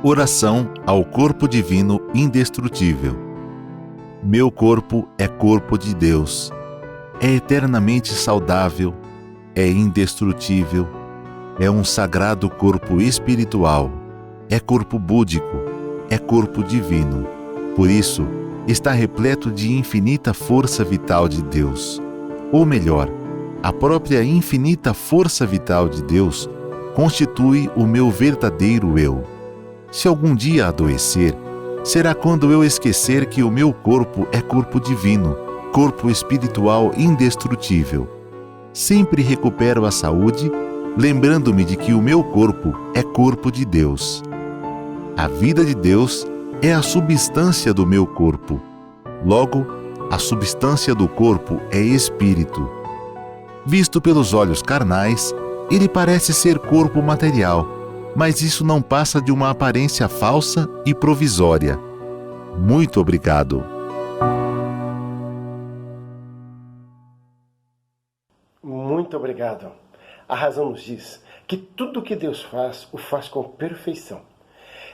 Oração ao corpo divino indestrutível. Meu corpo é corpo de Deus. É eternamente saudável, é indestrutível, é um sagrado corpo espiritual, é corpo búdico, é corpo divino. Por isso, está repleto de infinita força vital de Deus. Ou melhor, a própria infinita força vital de Deus constitui o meu verdadeiro eu. Se algum dia adoecer, será quando eu esquecer que o meu corpo é corpo divino, corpo espiritual indestrutível. Sempre recupero a saúde, lembrando-me de que o meu corpo é corpo de Deus. A vida de Deus é a substância do meu corpo. Logo, a substância do corpo é espírito. Visto pelos olhos carnais, ele parece ser corpo material, mas isso não passa de uma aparência falsa e provisória. Muito obrigado. Muito obrigado. A razão nos diz que tudo o que Deus faz, o faz com perfeição.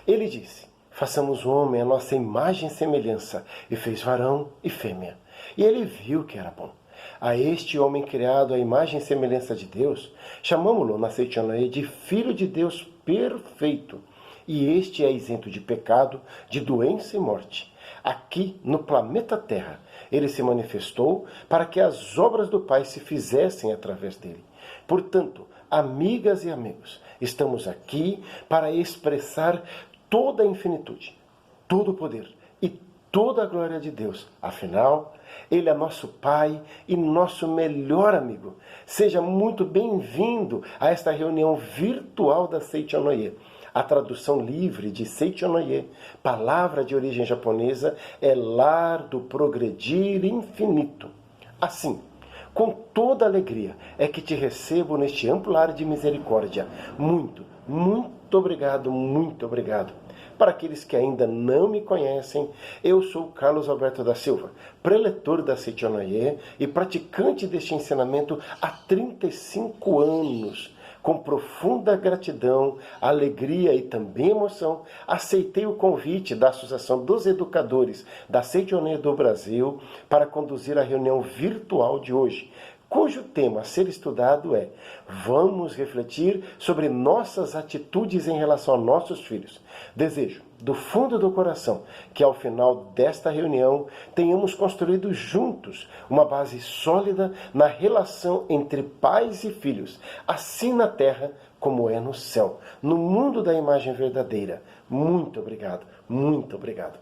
Ele disse: façamos o homem à nossa imagem e semelhança, e fez varão e fêmea. E ele viu que era bom. A este homem criado à imagem e semelhança de Deus, chamamo-lo na Seitianoye de Filho de Deus perfeito. E este é isento de pecado, de doença e morte. Aqui, no planeta Terra, ele se manifestou para que as obras do Pai se fizessem através dele. Portanto, amigas e amigos, estamos aqui para expressar toda a infinitude, todo o poder e toda a glória de Deus. Afinal, Ele é nosso Pai e nosso melhor amigo. Seja muito bem-vindo a esta reunião virtual da Seitianoye. A tradução livre de Seitianoye, palavra de origem japonesa, é lar do progredir infinito. Assim, com toda alegria é que te recebo neste amplo lar de misericórdia. Muito, muito obrigado, muito obrigado. Para aqueles que ainda não me conhecem, eu sou Carlos Alberto da Silva, preletor da Seitianoye e praticante deste ensinamento há 35 anos. Com profunda gratidão, alegria e também emoção, aceitei o convite da Associação dos Educadores da Seitianoye do Brasil para conduzir a reunião virtual de hoje, cujo tema a ser estudado é: vamos refletir sobre nossas atitudes em relação a nossos filhos. Desejo, do fundo do coração, que ao final desta reunião tenhamos construído juntos uma base sólida na relação entre pais e filhos, assim na terra como é no céu, no mundo da imagem verdadeira. Muito obrigado, muito obrigado.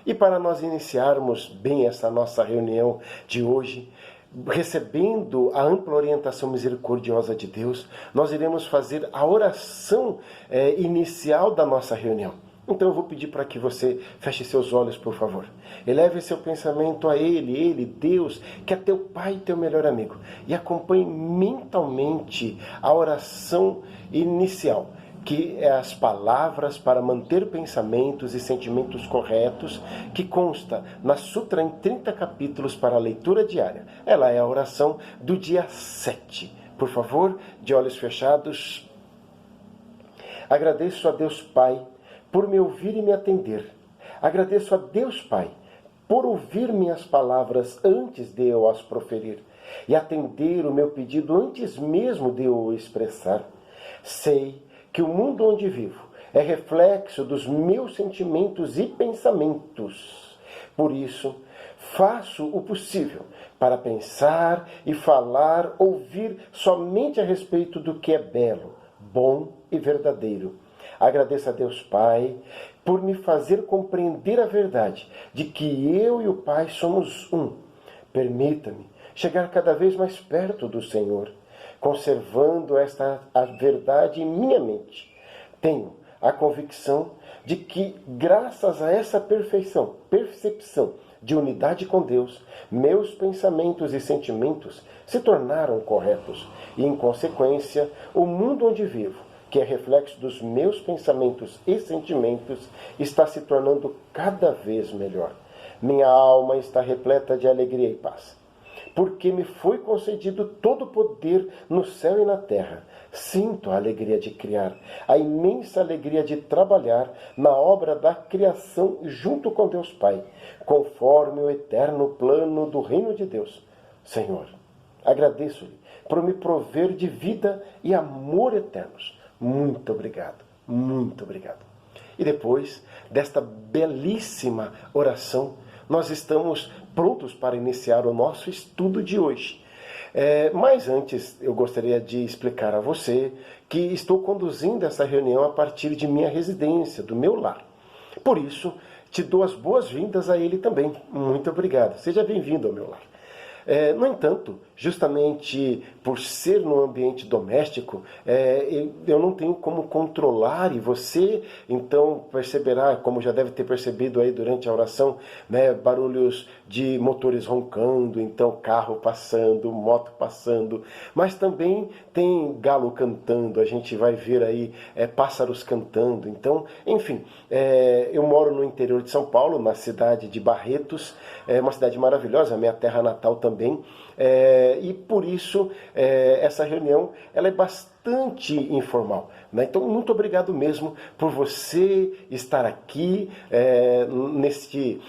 E para nós iniciarmos bem essa nossa reunião de hoje, recebendo a ampla orientação misericordiosa de Deus, nós iremos fazer a oração inicial da nossa reunião. Então eu vou pedir para que você feche seus olhos, por favor. Eleve seu pensamento a Ele, Deus, que é teu Pai e teu melhor amigo. E acompanhe mentalmente a oração inicial, que é as palavras para manter pensamentos e sentimentos corretos, que consta na Sutra em 30 capítulos para a leitura diária. Ela é a oração do dia 7. Por favor, de olhos fechados. Agradeço a Deus Pai por me ouvir e me atender. Agradeço a Deus Pai por ouvir minhas palavras antes de eu as proferir e atender o meu pedido antes mesmo de eu o expressar. Sei que o mundo onde vivo é reflexo dos meus sentimentos e pensamentos. Por isso, faço o possível para pensar e falar, ouvir somente a respeito do que é belo, bom e verdadeiro. Agradeço a Deus Pai por me fazer compreender a verdade de que eu e o Pai somos um. Permita-me chegar cada vez mais perto do Senhor, conservando a verdade em minha mente. Tenho a convicção de que, graças a essa percepção de unidade com Deus, meus pensamentos e sentimentos se tornaram corretos e, em consequência, o mundo onde vivo, que é reflexo dos meus pensamentos e sentimentos, está se tornando cada vez melhor. Minha alma está repleta de alegria e paz, porque me foi concedido todo o poder no céu e na terra. Sinto a alegria de criar, a imensa alegria de trabalhar na obra da criação junto com Deus Pai, conforme o eterno plano do reino de Deus. Senhor, agradeço-lhe por me prover de vida e amor eternos. Muito obrigado, muito obrigado. E depois desta belíssima oração, nós estamos prontos para iniciar o nosso estudo de hoje. Mas antes, eu gostaria de explicar a você que estou conduzindo essa reunião a partir de minha residência, do meu lar. Por isso, te dou as boas-vindas a ele também. Muito obrigado. Seja bem-vindo ao meu lar. No entanto, justamente por ser num ambiente doméstico, eu não tenho como controlar, e você então perceberá, como já deve ter percebido aí durante a oração, né, barulhos de motores roncando, então carro passando, moto passando, mas também tem galo cantando, a gente vai ver aí pássaros cantando. Então, enfim, eu moro no interior de São Paulo, na cidade de Barretos, uma cidade maravilhosa, minha terra natal também. E por isso essa reunião ela é bastante informal, né? Então, muito obrigado mesmo por você estar aqui neste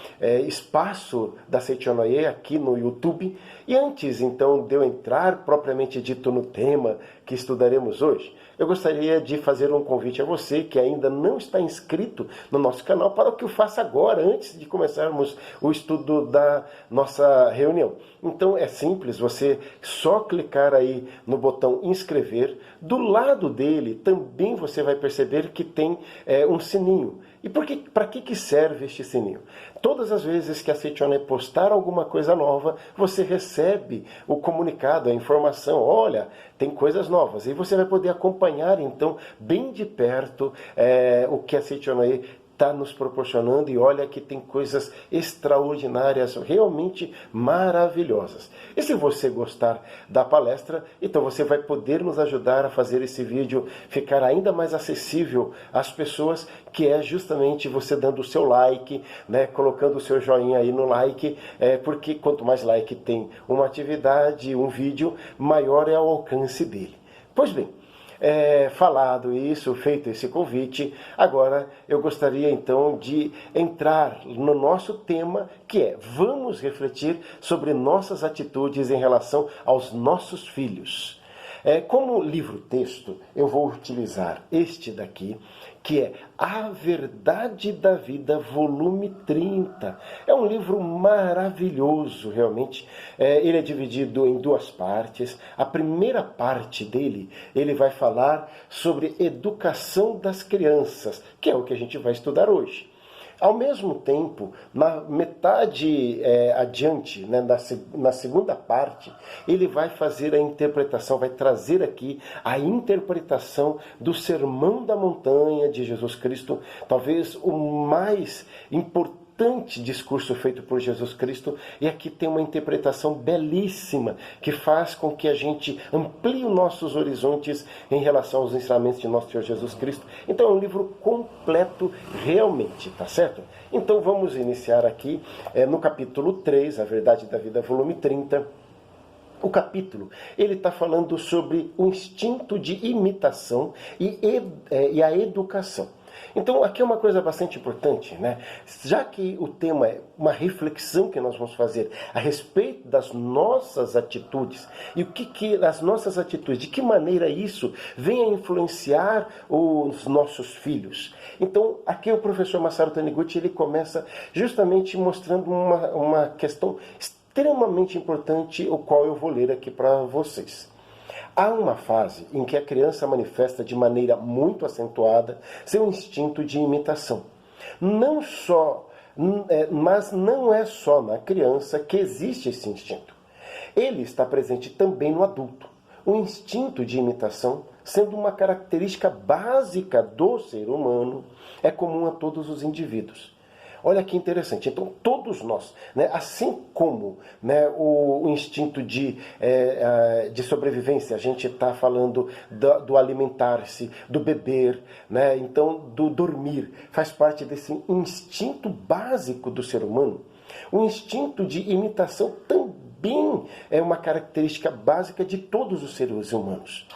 espaço da Seichonoye, aqui no YouTube. E antes, então, de eu entrar propriamente dito no tema que estudaremos hoje, eu gostaria de fazer um convite a você que ainda não está inscrito no nosso canal para que o faça agora, antes de começarmos o estudo da nossa reunião. Então é simples, você só clicar aí no botão inscrever. Do lado dele também você vai perceber que tem um sininho. E para que serve este sininho? Todas as vezes que a Seichonoye postar alguma coisa nova, você recebe o comunicado, a informação, olha, tem coisas novas. E você vai poder acompanhar, então, bem de perto o que a Seichonoye está nos proporcionando, e olha que tem coisas extraordinárias, realmente maravilhosas. E se você gostar da palestra, então você vai poder nos ajudar a fazer esse vídeo ficar ainda mais acessível às pessoas, que é justamente você dando o seu like, né, colocando o seu joinha aí no like, porque quanto mais like tem uma atividade, um vídeo, maior é o alcance dele. Pois bem, falado isso, feito esse convite, agora eu gostaria então de entrar no nosso tema, que é: vamos refletir sobre nossas atitudes em relação aos nossos filhos. Como livro-texto, eu vou utilizar este daqui, que é A Verdade da Vida, volume 30. É um livro maravilhoso, realmente. Ele é dividido em duas partes. A primeira parte dele, ele vai falar sobre educação das crianças, que é o que a gente vai estudar hoje. Ao mesmo tempo, na metade adiante, né, na segunda parte, ele vai fazer a interpretação, vai trazer aqui a interpretação do Sermão da Montanha de Jesus Cristo, talvez o mais importante discurso feito por Jesus Cristo, e aqui tem uma interpretação belíssima que faz com que a gente amplie os nossos horizontes em relação aos ensinamentos de nosso Senhor Jesus Cristo. Então é um livro completo realmente, tá certo? Então vamos iniciar aqui no capítulo 3, A Verdade da Vida, volume 30. O capítulo, ele está falando sobre o instinto de imitação e a educação. Então, aqui é uma coisa bastante importante, né? Já que o tema é uma reflexão que nós vamos fazer a respeito das nossas atitudes, e o que as nossas atitudes, de que maneira isso vem a influenciar os nossos filhos. Então, aqui o professor Masaru Taniguchi, ele começa justamente mostrando uma questão extremamente importante, o qual eu vou ler aqui para vocês. Há uma fase em que a criança manifesta de maneira muito acentuada seu instinto de imitação. Mas não é só na criança que existe esse instinto. Ele está presente também no adulto. O instinto de imitação, sendo uma característica básica do ser humano, é comum a todos os indivíduos. Olha que interessante. Então, todos nós, né, assim como, né, o instinto de sobrevivência, a gente está falando do alimentar-se, do beber, né, então do dormir, faz parte desse instinto básico do ser humano. O instinto de imitação também é uma característica básica de todos os seres humanos.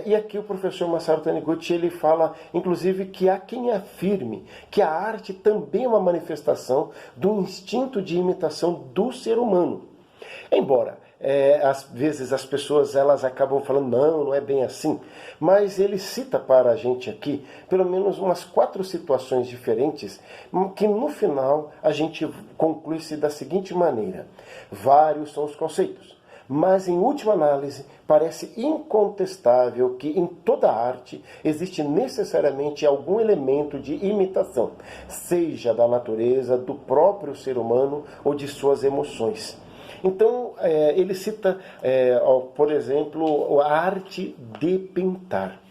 E aqui o professor Masaru Taniguchi ele fala, inclusive, que há quem afirme que a arte também é uma manifestação do instinto de imitação do ser humano. Embora, às vezes as pessoas elas acabam falando, não é bem assim. Mas ele cita para a gente aqui, pelo menos umas 4 situações diferentes, que no final a gente conclui-se da seguinte maneira. Vários são os conceitos. Mas, em última análise, parece incontestável que em toda arte existe necessariamente algum elemento de imitação, seja da natureza, do próprio ser humano ou de suas emoções. Então, ele cita, por exemplo, a arte de pintar.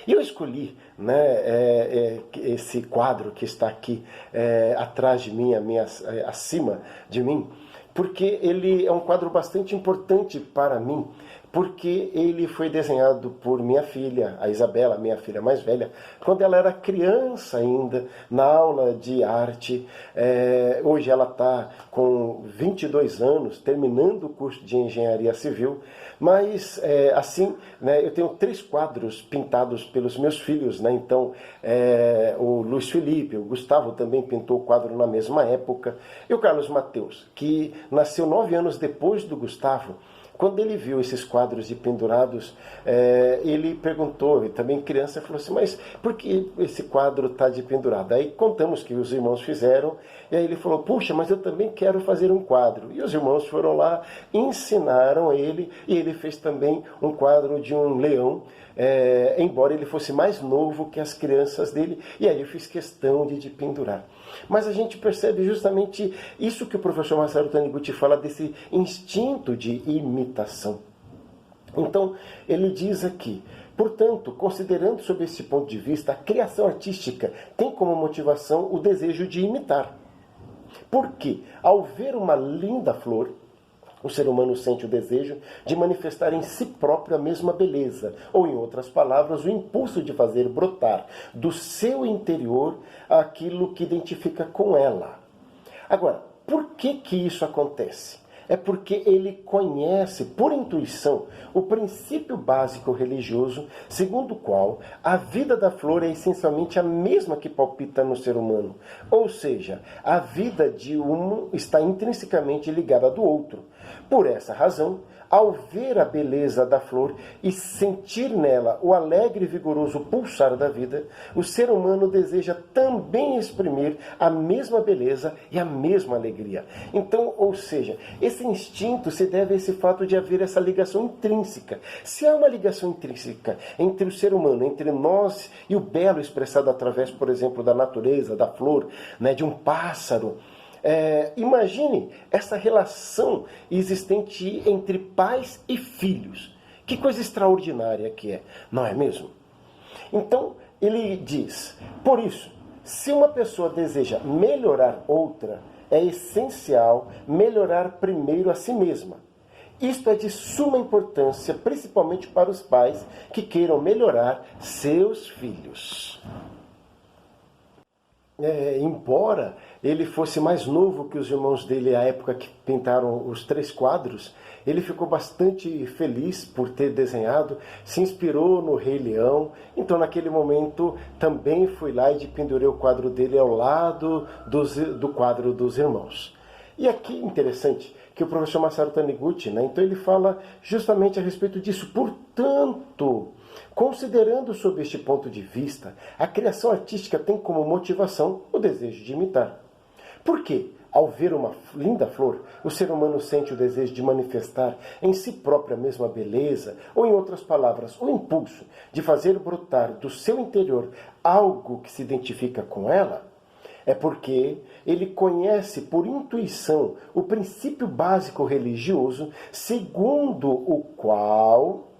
E eu escolhi esse quadro que está aqui atrás de mim, acima de mim, porque ele é um quadro bastante importante para mim, porque ele foi desenhado por minha filha, a Isabela, minha filha mais velha, quando ela era criança ainda, na aula de arte. Hoje ela está com 22 anos, terminando o curso de Engenharia Civil, mas eu tenho 3 quadros pintados pelos meus filhos, então o Luiz Felipe, o Gustavo também pintou o quadro na mesma época, e o Carlos Mateus, que nasceu 9 anos depois do Gustavo. Quando ele viu esses quadros de pendurados, ele perguntou, e também criança, falou assim, mas por que esse quadro está de pendurado? Aí contamos que os irmãos fizeram, e aí ele falou, puxa, mas eu também quero fazer um quadro. E os irmãos foram lá, ensinaram ele, e ele fez também um quadro de um leão, embora ele fosse mais novo que as crianças dele, e aí eu fiz questão de pendurar. Mas a gente percebe justamente isso que o professor Masaru Taniguchi fala desse instinto de imitação. Então, ele diz aqui, portanto, considerando sob esse ponto de vista, a criação artística tem como motivação o desejo de imitar. Porque, ao ver uma linda flor, o ser humano sente o desejo de manifestar em si próprio a mesma beleza, ou, em outras palavras, o impulso de fazer brotar do seu interior aquilo que identifica com ela. Agora, por que isso acontece? É porque ele conhece, por intuição, o princípio básico religioso, segundo o qual a vida da flor é essencialmente a mesma que palpita no ser humano. Ou seja, a vida de um está intrinsecamente ligada à do outro. Por essa razão, ao ver a beleza da flor e sentir nela o alegre e vigoroso pulsar da vida, o ser humano deseja também exprimir a mesma beleza e a mesma alegria. Então, ou seja, esse instinto se deve a esse fato de haver essa ligação intrínseca. Se há uma ligação intrínseca entre o ser humano, entre nós e o belo expressado através, por exemplo, da natureza, da flor, de um pássaro, imagine essa relação existente entre pais e filhos. Que coisa extraordinária que é, não é mesmo? Então, ele diz, por isso, se uma pessoa deseja melhorar outra, é essencial melhorar primeiro a si mesma. Isto é de suma importância, principalmente para os pais que queiram melhorar seus filhos. Embora ele fosse mais novo que os irmãos dele à época que pintaram os 3 quadros, ele ficou bastante feliz por ter desenhado, se inspirou no Rei Leão, então naquele momento também fui lá e pendurei o quadro dele ao lado do quadro dos irmãos. E aqui interessante que o professor Masaru Taniguchi, então ele fala justamente a respeito disso. Portanto, considerando sob este ponto de vista, a criação artística tem como motivação o desejo de imitar. Por quê? Ao ver uma linda flor, o ser humano sente o desejo de manifestar em si própria a mesma beleza, ou, em outras palavras, o impulso de fazer brotar do seu interior algo que se identifica com ela. É porque ele conhece por intuição o princípio básico religioso, segundo o qual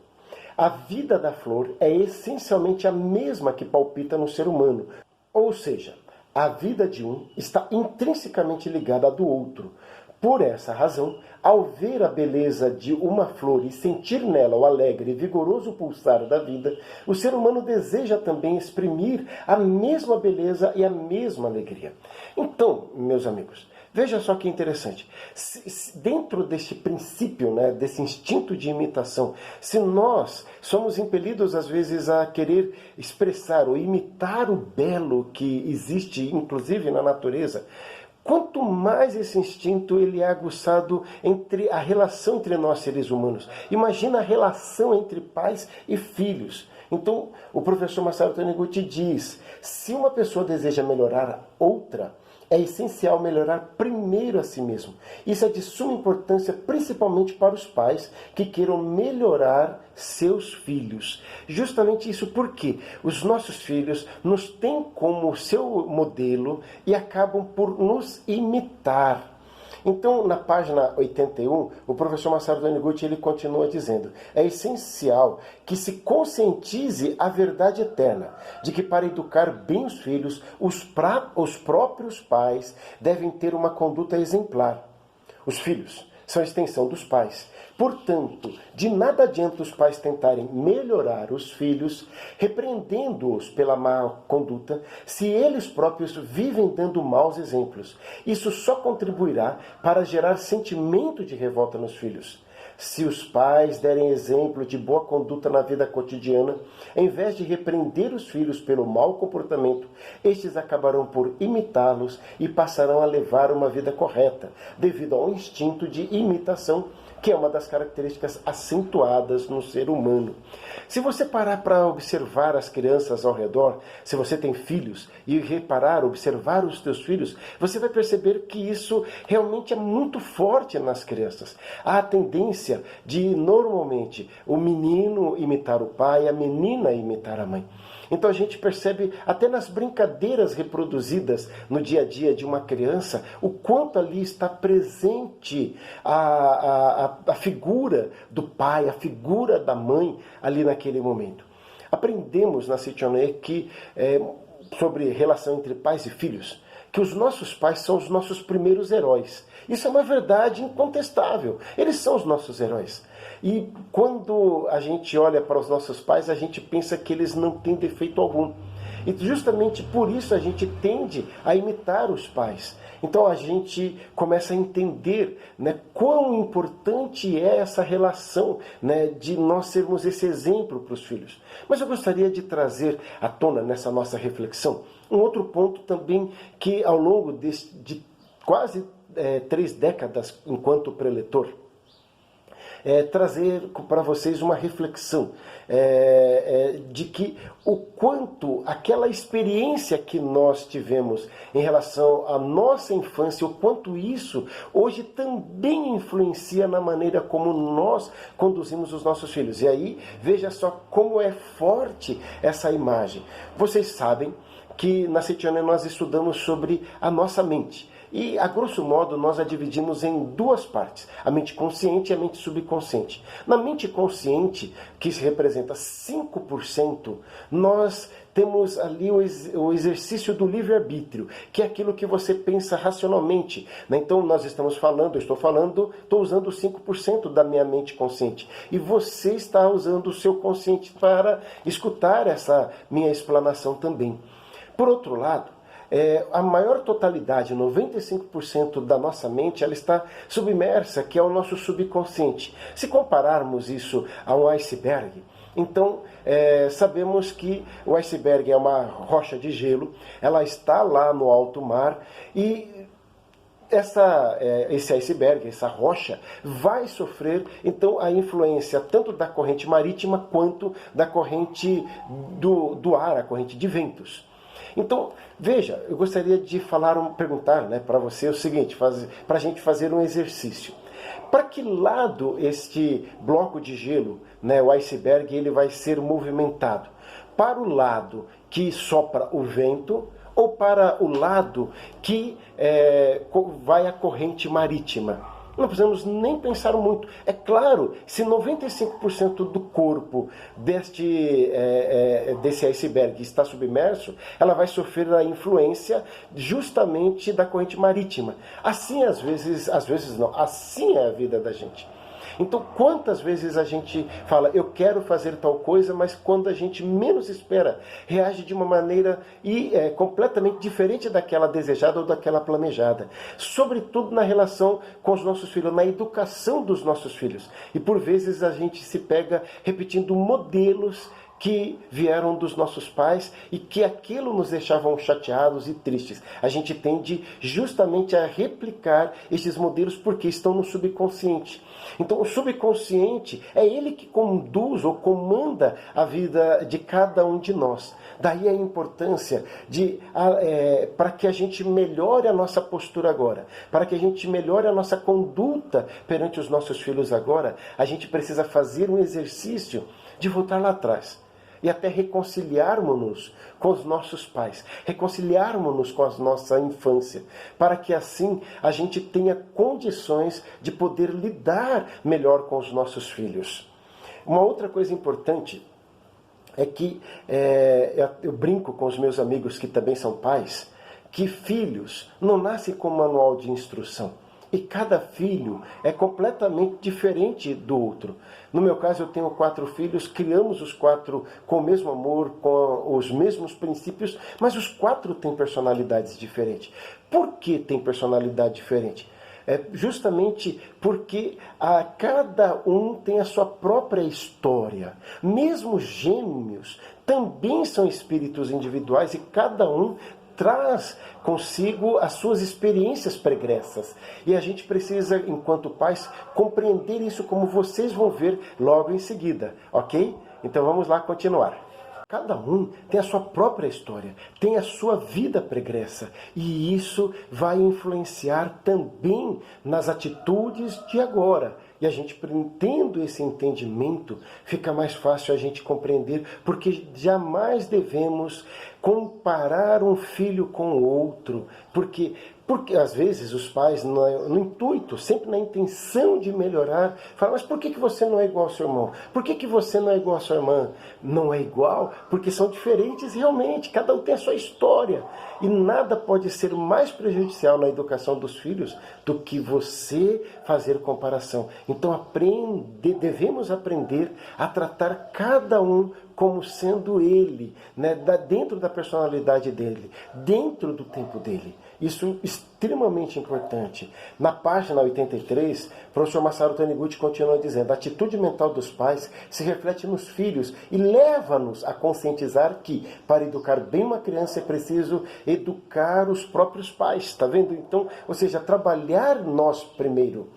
a vida da flor é essencialmente a mesma que palpita no ser humano. Ou seja, a vida de um está intrinsecamente ligada à do outro. Por essa razão, ao ver a beleza de uma flor e sentir nela o alegre e vigoroso pulsar da vida, o ser humano deseja também exprimir a mesma beleza e a mesma alegria. Então, meus amigos, Veja só que interessante. Dentro deste princípio, né, desse instinto de imitação, se nós somos impelidos às vezes a querer expressar ou imitar o belo que existe, inclusive na natureza, quanto mais esse instinto ele é aguçado entre a relação entre nós seres humanos. Imagina a relação entre pais e filhos. Então, o professor Masaru Taniguchi diz, se uma pessoa deseja melhorar outra, é essencial melhorar primeiro a si mesmo. Isso é de suma importância, principalmente para os pais que queiram melhorar seus filhos. Justamente isso porque os nossos filhos nos têm como seu modelo e acabam por nos imitar. Então, na página 81, o professor Masaru Taniguchi ele continua dizendo: é essencial que se conscientize a verdade eterna, de que para educar bem os filhos, os próprios pais devem ter uma conduta exemplar. Os filhos são a extensão dos pais. Portanto, de nada adianta os pais tentarem melhorar os filhos, repreendendo-os pela má conduta, se eles próprios vivem dando maus exemplos. Isso só contribuirá para gerar sentimento de revolta nos filhos. Se os pais derem exemplo de boa conduta na vida cotidiana, em vez de repreender os filhos pelo mau comportamento, estes acabarão por imitá-los e passarão a levar uma vida correta, devido ao instinto de imitação, que é uma das características acentuadas no ser humano. Se você parar para observar as crianças ao redor, se você tem filhos, e observar os teus filhos, você vai perceber que isso realmente é muito forte nas crianças. Há a tendência de, normalmente, o menino imitar o pai, a menina imitar a mãe. Então a gente percebe até nas brincadeiras reproduzidas no dia a dia de uma criança, o quanto ali está presente a figura do pai, a figura da mãe ali naquele momento. Aprendemos na Seichonoye que, sobre relação entre pais e filhos, que os nossos pais são os nossos primeiros heróis. Isso é uma verdade incontestável. Eles são os nossos heróis. E quando a gente olha para os nossos pais, a gente pensa que eles não têm defeito algum. E justamente por isso a gente tende a imitar os pais. Então a gente começa a entender, né, quão importante é essa relação, né, de nós sermos esse exemplo para os filhos. Mas eu gostaria de trazer à tona nessa nossa reflexão um outro ponto também que ao longo de quase 3 décadas enquanto preletor, trazer para vocês uma reflexão de que o quanto aquela experiência que nós tivemos em relação à nossa infância, o quanto isso hoje também influencia na maneira como nós conduzimos os nossos filhos. E aí, veja só como é forte essa imagem. Vocês sabem que na Seichonoye nós estudamos sobre a nossa mente. E, a grosso modo, nós a dividimos em 2 partes, a mente consciente e a mente subconsciente. Na mente consciente, que se representa 5%, nós temos ali o exercício do livre-arbítrio, que é aquilo que você pensa racionalmente. Então, nós estou usando 5% da minha mente consciente. E você está usando o seu consciente para escutar essa minha explanação também. Por outro lado, a maior totalidade, 95% da nossa mente, ela está submersa, que é o nosso subconsciente. Se compararmos isso a um iceberg, então sabemos que o iceberg é uma rocha de gelo, ela está lá no alto mar e esse iceberg, essa rocha, vai sofrer então a influência tanto da corrente marítima quanto da corrente do ar, a corrente de ventos. Então, veja, eu gostaria de perguntar, né, para você o seguinte, para a gente fazer um exercício. Para que lado este bloco de gelo, né, o iceberg, ele vai ser movimentado? Para o lado que sopra o vento ou para o lado que vai a corrente marítima? Não precisamos nem pensar muito. É claro, se 95% do corpo desse iceberg está submerso, ela vai sofrer a influência justamente da corrente marítima. Assim, às vezes não. Assim é a vida da gente. Então, quantas vezes a gente fala, eu quero fazer tal coisa, mas quando a gente menos espera, reage de uma maneira completamente diferente daquela desejada ou daquela planejada. Sobretudo na relação com os nossos filhos, na educação dos nossos filhos. E por vezes a gente se pega repetindo modelos que vieram dos nossos pais e que aquilo nos deixavam chateados e tristes. A gente tende justamente a replicar esses modelos porque estão no subconsciente. Então o subconsciente é ele que conduz ou comanda a vida de cada um de nós. Daí a importância para que a gente melhore a nossa postura agora, para que a gente melhore a nossa conduta perante os nossos filhos agora, a gente precisa fazer um exercício de voltar lá atrás. E até reconciliarmos-nos com os nossos pais, reconciliarmos-nos com a nossa infância, para que assim a gente tenha condições de poder lidar melhor com os nossos filhos. Uma outra coisa importante é que eu brinco com os meus amigos que também são pais, que filhos não nascem com manual de instrução. E cada filho é completamente diferente do outro. No meu caso, eu tenho 4 filhos, criamos os 4 com o mesmo amor, com os mesmos princípios, mas os 4 têm personalidades diferentes. Por que tem personalidade diferente? Justamente porque cada um tem a sua própria história. Mesmo gêmeos também são espíritos individuais e cada um traz consigo as suas experiências pregressas. E a gente precisa, enquanto pais, compreender isso como vocês vão ver logo em seguida, ok? Então vamos lá continuar. Cada um tem a sua própria história, tem a sua vida pregressa. E isso vai influenciar também nas atitudes de agora. E a gente, tendo esse entendimento, fica mais fácil a gente compreender, porque jamais devemos comparar um filho com o outro, porque às vezes os pais, no intuito, sempre na intenção de melhorar, falam, mas por que você não é igual ao seu irmão? Por que você não é igual à sua irmã? Não é igual porque são diferentes realmente, cada um tem a sua história. E nada pode ser mais prejudicial na educação dos filhos do que você fazer comparação. Então devemos aprender a tratar cada um como sendo ele, né, dentro da personalidade dele, dentro do tempo dele. Isso é extremamente importante. Na página 83, o professor Masaru Taniguchi continua dizendo: a atitude mental dos pais se reflete nos filhos e leva-nos a conscientizar que, para educar bem uma criança, é preciso educar os próprios pais. Está vendo? Então, ou seja, trabalhar nós primeiro.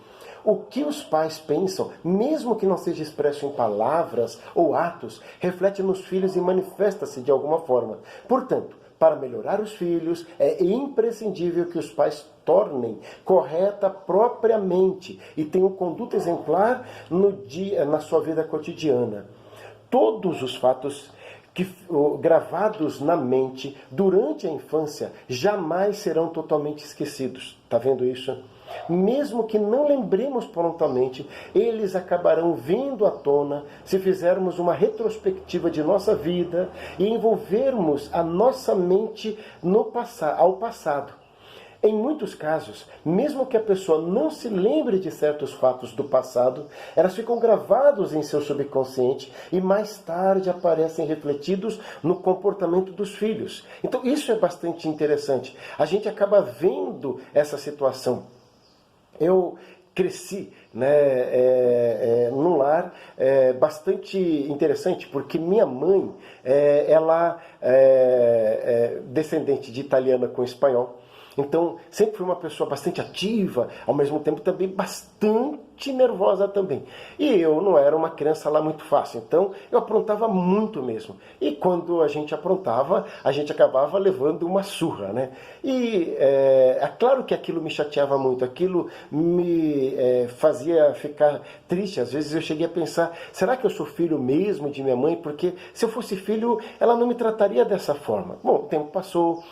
O que os pais pensam, mesmo que não seja expresso em palavras ou atos, reflete nos filhos e manifesta-se de alguma forma. Portanto, para melhorar os filhos, é imprescindível que os pais tornem correta propriamente e tenham conduta exemplar na sua vida cotidiana. Todos os fatos gravados na mente durante a infância jamais serão totalmente esquecidos. Está vendo isso? Mesmo que não lembremos prontamente, eles acabarão vindo à tona se fizermos uma retrospectiva de nossa vida e envolvermos a nossa mente ao passado. Em muitos casos, mesmo que a pessoa não se lembre de certos fatos do passado, elas ficam gravados em seu subconsciente e mais tarde aparecem refletidos no comportamento dos filhos. Então isso é bastante interessante. A gente acaba vendo essa situação. Eu cresci, num lar bastante interessante, porque minha mãe, ela é descendente de italiana com espanhol. Então, sempre fui uma pessoa bastante ativa, ao mesmo tempo também bastante nervosa também. E eu não era uma criança lá muito fácil, então eu aprontava muito mesmo. E quando a gente aprontava, a gente acabava levando uma surra, né? E é claro que aquilo me chateava muito, aquilo me fazia ficar triste. Às vezes eu cheguei a pensar, será que eu sou filho mesmo de minha mãe? Porque se eu fosse filho, ela não me trataria dessa forma. Bom, o tempo passou,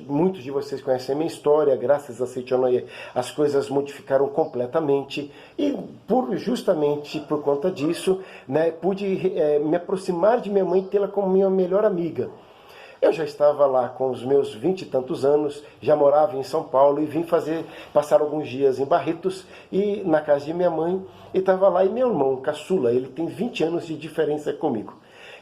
muitos de vocês conhecem a minha história, graças a Seichonoye, as coisas modificaram completamente e justamente por conta disso, pude me aproximar de minha mãe e tê-la como minha melhor amiga. Eu já estava lá com os meus 20 e tantos anos, já morava em São Paulo e vim passar alguns dias em Barretos e na casa de minha mãe. E estava lá, e meu irmão, caçula, ele tem 20 anos de diferença comigo.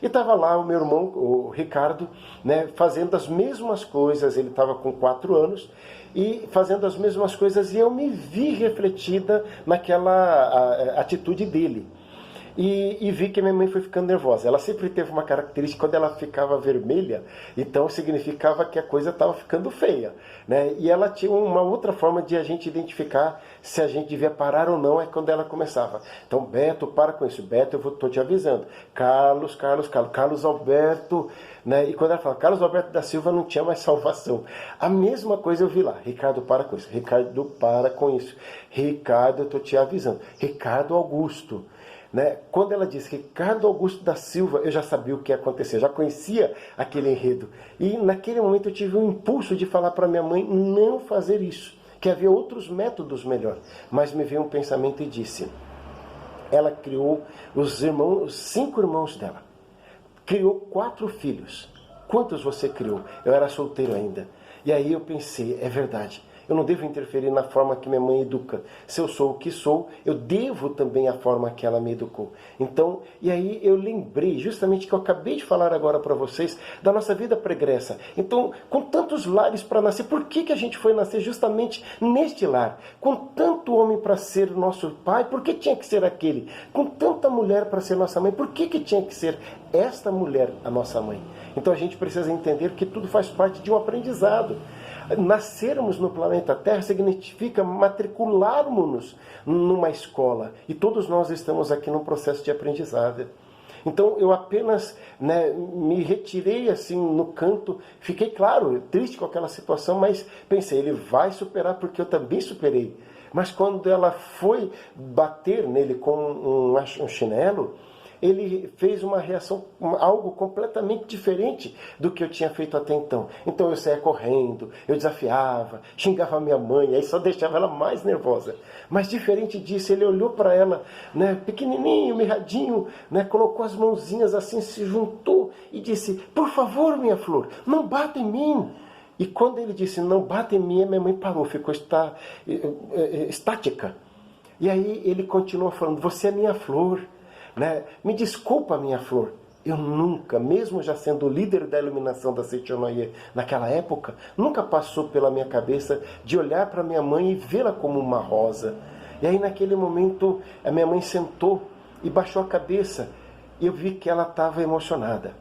E estava lá o meu irmão, o Ricardo, né, fazendo as mesmas coisas. Ele estava com 4 anos e fazendo as mesmas coisas, e eu me vi refletida naquela atitude dele. E vi que minha mãe foi ficando nervosa. Ela sempre teve uma característica, quando ela ficava vermelha, então significava que a coisa estava ficando feia, né? E ela tinha uma outra forma de a gente identificar se a gente devia parar ou não, é quando ela começava. Então, Beto, para com isso. Beto, eu estou te avisando. Carlos Alberto, né? E quando ela fala Carlos Alberto da Silva, não tinha mais salvação. A mesma coisa eu vi lá. Ricardo, para com isso. Ricardo, para com isso. Ricardo, eu estou te avisando. Ricardo Augusto. Né? Quando ela disse Ricardo Augusto da Silva, eu já sabia o que ia acontecer, já conhecia aquele enredo. E naquele momento eu tive um impulso de falar para minha mãe não fazer isso, que havia outros métodos melhor. Mas me veio um pensamento e disse, ela criou os 5 irmãos dela, criou 4 filhos. Quantos você criou? Eu era solteiro ainda. E aí eu pensei, é verdade. Eu não devo interferir na forma que minha mãe educa. Se eu sou o que sou, eu devo também a forma que ela me educou. Então, e aí eu lembrei justamente que eu acabei de falar agora para vocês da nossa vida pregressa. Então, com tantos lares para nascer, por que a gente foi nascer justamente neste lar? Com tanto homem para ser nosso pai, por que tinha que ser aquele? Com tanta mulher para ser nossa mãe, por que tinha que ser esta mulher a nossa mãe? Então a gente precisa entender que tudo faz parte de um aprendizado. Nascermos no planeta Terra significa matricularmos-nos numa escola. E todos nós estamos aqui num processo de aprendizado. Então eu apenas me retirei assim no canto, fiquei, claro, triste com aquela situação, mas pensei, ele vai superar porque eu também superei. Mas quando ela foi bater nele com um chinelo, ele fez uma reação, algo completamente diferente do que eu tinha feito até então. Então eu saía correndo, eu desafiava, xingava a minha mãe, aí só deixava ela mais nervosa. Mas diferente disso, ele olhou para ela, pequenininho, mirradinho, colocou as mãozinhas assim, se juntou e disse, por favor, minha flor, não bata em mim. E quando ele disse, não bata em mim, a minha mãe parou, ficou estática. E aí ele continuou falando, você é minha flor. Me desculpa, minha flor, eu nunca, mesmo já sendo o líder da iluminação da Seitonoye naquela época, nunca passou pela minha cabeça de olhar para minha mãe e vê-la como uma rosa. E aí naquele momento a minha mãe sentou e baixou a cabeça e eu vi que ela estava emocionada.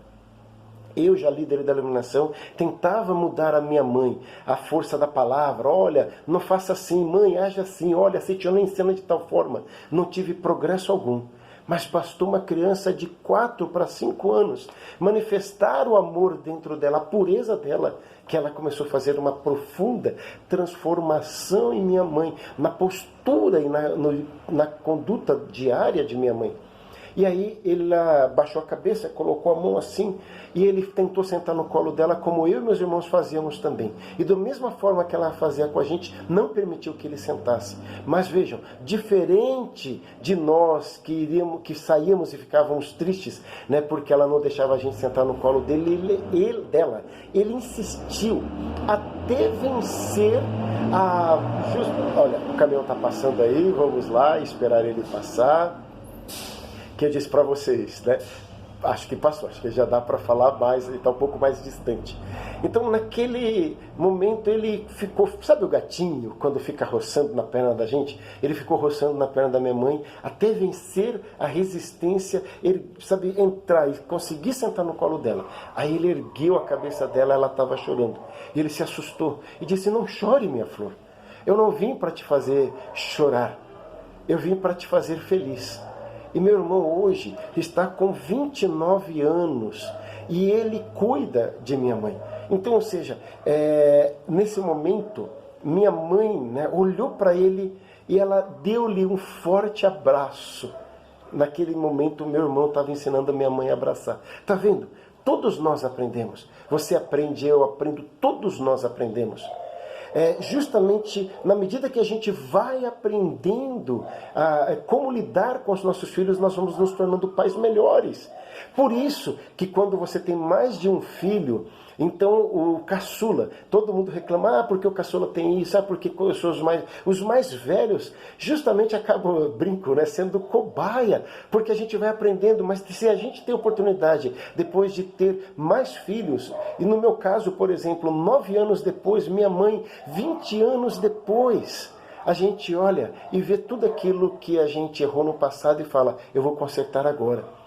Eu, já líder da iluminação, tentava mudar a minha mãe, a força da palavra. Olha, não faça assim, mãe, age assim, olha, a Seitonoye ensina de tal forma. Não tive progresso algum. Mas bastou uma criança de 4 para 5 anos manifestar o amor dentro dela, a pureza dela, que ela começou a fazer uma profunda transformação em minha mãe, na postura e na conduta diária de minha mãe. E aí ele baixou a cabeça, colocou a mão assim, e ele tentou sentar no colo dela, como eu e meus irmãos fazíamos também. E da mesma forma que ela fazia com a gente, não permitiu que ele sentasse. Mas vejam, diferente de nós que saíamos e ficávamos tristes, porque ela não deixava a gente sentar no colo dele, ele insistiu até vencer a... Olha, o caminhão está passando aí, vamos lá esperar ele passar. Que eu disse para vocês, acho que passou, acho que já dá para falar mais, ele está um pouco mais distante. Então naquele momento ele ficou, sabe o gatinho quando fica roçando na perna da gente? Ele ficou roçando na perna da minha mãe até vencer a resistência, ele entrar e conseguir sentar no colo dela. Aí ele ergueu a cabeça dela, ela estava chorando. E ele se assustou e disse, não chore, minha flor, eu não vim para te fazer chorar, eu vim para te fazer feliz. E meu irmão hoje está com 29 anos e ele cuida de minha mãe. Então, ou seja, nesse momento, minha mãe olhou para ele e ela deu-lhe um forte abraço. Naquele momento, meu irmão estava ensinando a minha mãe a abraçar. Está vendo? Todos nós aprendemos. Você aprende, eu aprendo, todos nós aprendemos. Justamente na medida que a gente vai aprendendo como lidar com os nossos filhos, nós vamos nos tornando pais melhores. Por isso que quando você tem mais de um filho, então o caçula, todo mundo reclama, porque o caçula tem isso, porque eu sou os mais velhos, justamente acabam, brinco, né, sendo cobaia, porque a gente vai aprendendo, mas se a gente tem oportunidade, depois de ter mais filhos, e no meu caso, por exemplo, 9 anos depois, minha mãe, 20 anos depois, a gente olha e vê tudo aquilo que a gente errou no passado e fala, eu vou consertar agora.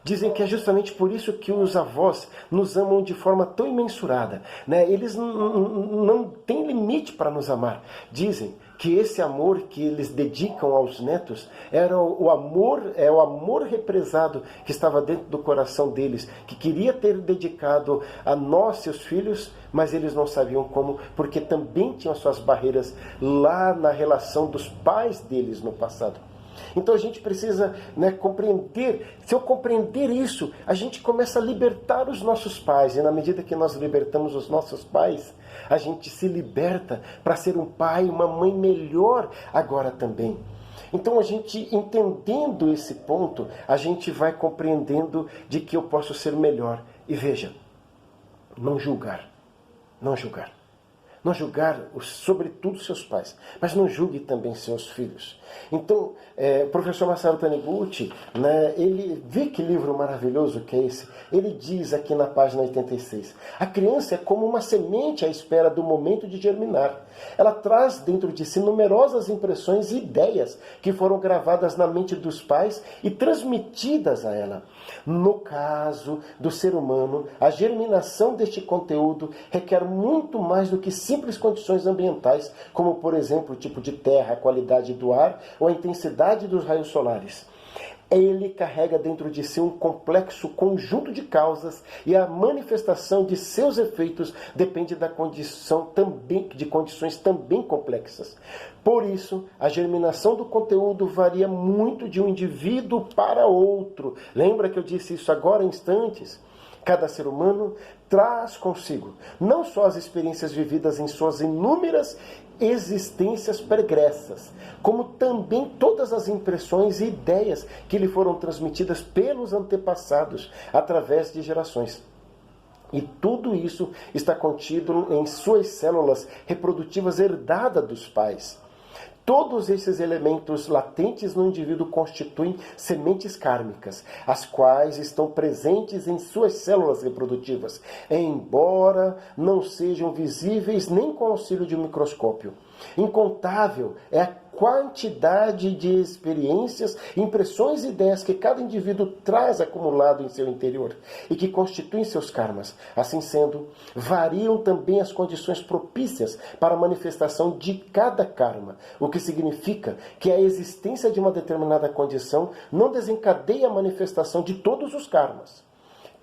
Dizem que é justamente por isso que os avós nos amam de forma tão imensurada, né? Eles não têm limite para nos amar. Dizem que esse amor que eles dedicam aos netos era o amor represado que estava dentro do coração deles, que queria ter dedicado a nós, seus filhos, mas eles não sabiam como, porque também tinham suas barreiras lá na relação dos pais deles no passado. Então a gente precisa, né, compreender. Se eu compreender isso, a gente começa a libertar os nossos pais. E na medida que nós libertamos os nossos pais, a gente se liberta para ser um pai e uma mãe melhor agora também. Então a gente, entendendo esse ponto, a gente vai compreendendo de que eu posso ser melhor. E veja, não julgar. Não julgar. Não julgar, sobretudo, seus pais, mas não julgue também seus filhos. Então, o professor Masaru Taniguchi, né, ele vê que livro maravilhoso que é esse. Ele diz aqui na página 86, a criança é como uma semente à espera do momento de germinar. Ela traz dentro de si numerosas impressões e ideias que foram gravadas na mente dos pais e transmitidas a ela. No caso do ser humano, a germinação deste conteúdo requer muito mais do que simples condições ambientais, como, por exemplo, o tipo de terra, a qualidade do ar ou a intensidade dos raios solares. Ele carrega dentro de si um complexo conjunto de causas e a manifestação de seus efeitos depende de condições também complexas. Por isso, a germinação do conteúdo varia muito de um indivíduo para outro. Lembra que eu disse isso agora há instantes? Cada ser humano traz consigo não só as experiências vividas em suas inúmeras existências pregressas, como também todas as impressões e ideias que lhe foram transmitidas pelos antepassados através de gerações. E tudo isso está contido em suas células reprodutivas herdadas dos pais. Todos esses elementos latentes no indivíduo constituem sementes kármicas, as quais estão presentes em suas células reprodutivas, embora não sejam visíveis nem com auxílio de um microscópio. Incontável é a quantidade de experiências, impressões e ideias que cada indivíduo traz acumulado em seu interior e que constituem seus karmas. Assim sendo, variam também as condições propícias para a manifestação de cada karma, o que significa que a existência de uma determinada condição não desencadeia a manifestação de todos os karmas.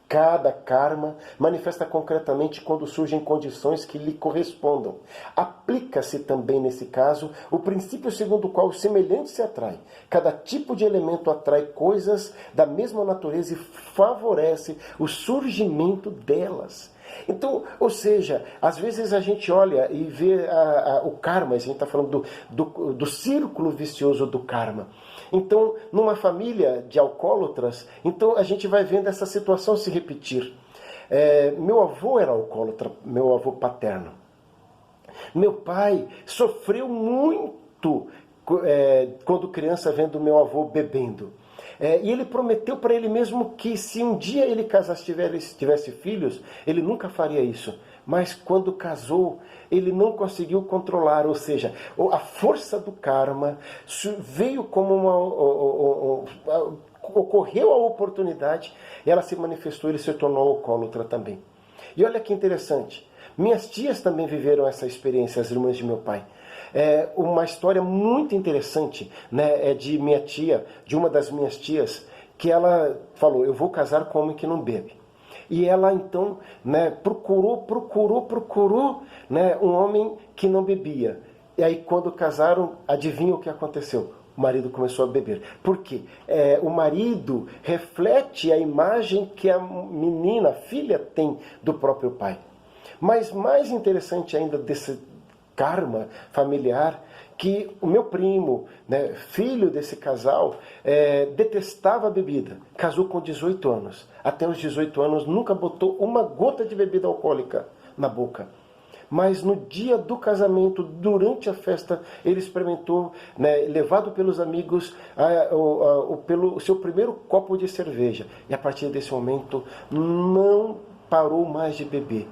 Cada karma manifesta concretamente quando surgem condições que lhe correspondam. Aplica-se também, nesse caso, o princípio segundo o qual o semelhante se atrai. Cada tipo de elemento atrai coisas da mesma natureza e favorece o surgimento delas. Então, ou seja, às vezes a gente olha e vê o karma, a gente está falando do círculo vicioso do karma. Então, numa família de alcoólatras, então a gente vai vendo essa situação se repetir. Meu avô era alcoólatra, meu avô paterno. Meu pai sofreu muito quando criança vendo meu avô bebendo. E ele prometeu para ele mesmo que se um dia ele casasse, tivesse filhos, ele nunca faria isso. Mas quando casou, ele não conseguiu controlar, ou seja, a força do karma veio como ocorreu a oportunidade e ela se manifestou, ele se tornou alcoólatra também. E olha que interessante, minhas tias também viveram essa experiência, as irmãs de meu pai. Uma história muito interessante, né, é de minha tia, de uma das minhas tias, que ela falou, eu vou casar com um homem que não bebe. E ela então, né, procurou, né, um homem que não bebia. E aí quando casaram, adivinha o que aconteceu? O marido começou a beber. Por quê? O marido reflete a imagem que a menina, a filha, tem do próprio pai. Mas mais interessante ainda desse karma familiar, que o meu primo, né, filho desse casal, detestava a bebida. Casou com 18 anos. Até os 18 anos nunca botou uma gota de bebida alcoólica na boca. Mas no dia do casamento, durante a festa, ele experimentou, né, levado pelos amigos, pelo seu primeiro copo de cerveja. E a partir desse momento, não parou mais de beber.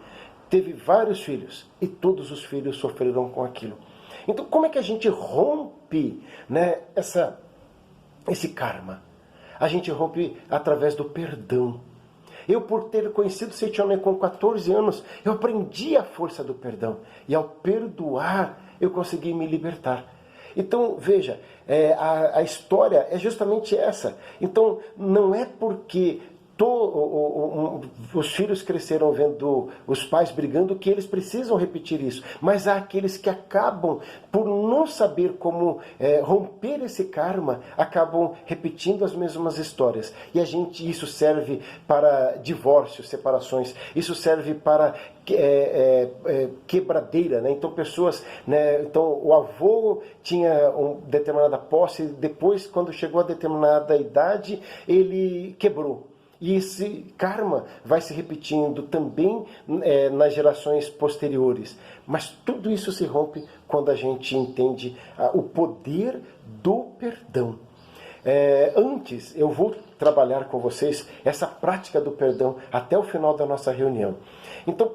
Teve vários filhos, e todos os filhos sofreram com aquilo. Então, como é que a gente rompe, né, esse karma? A gente rompe através do perdão. Eu, por ter conhecido Seitione com 14 anos, eu aprendi a força do perdão. E ao perdoar, eu consegui me libertar. Então, veja, a história é justamente essa. Então, não é porque os filhos cresceram vendo os pais brigando que eles precisam repetir isso. Mas há aqueles que acabam, por não saber como romper esse karma, acabam repetindo as mesmas histórias. E isso serve para divórcios, separações. Isso serve para quebradeira, né? Então pessoas, né? Então o avô tinha uma determinada posse, depois quando chegou a determinada idade ele quebrou. E esse karma vai se repetindo também nas gerações posteriores. Mas tudo isso se rompe quando a gente entende o poder do perdão. Antes, eu vou trabalhar com vocês essa prática do perdão até o final da nossa reunião. Então,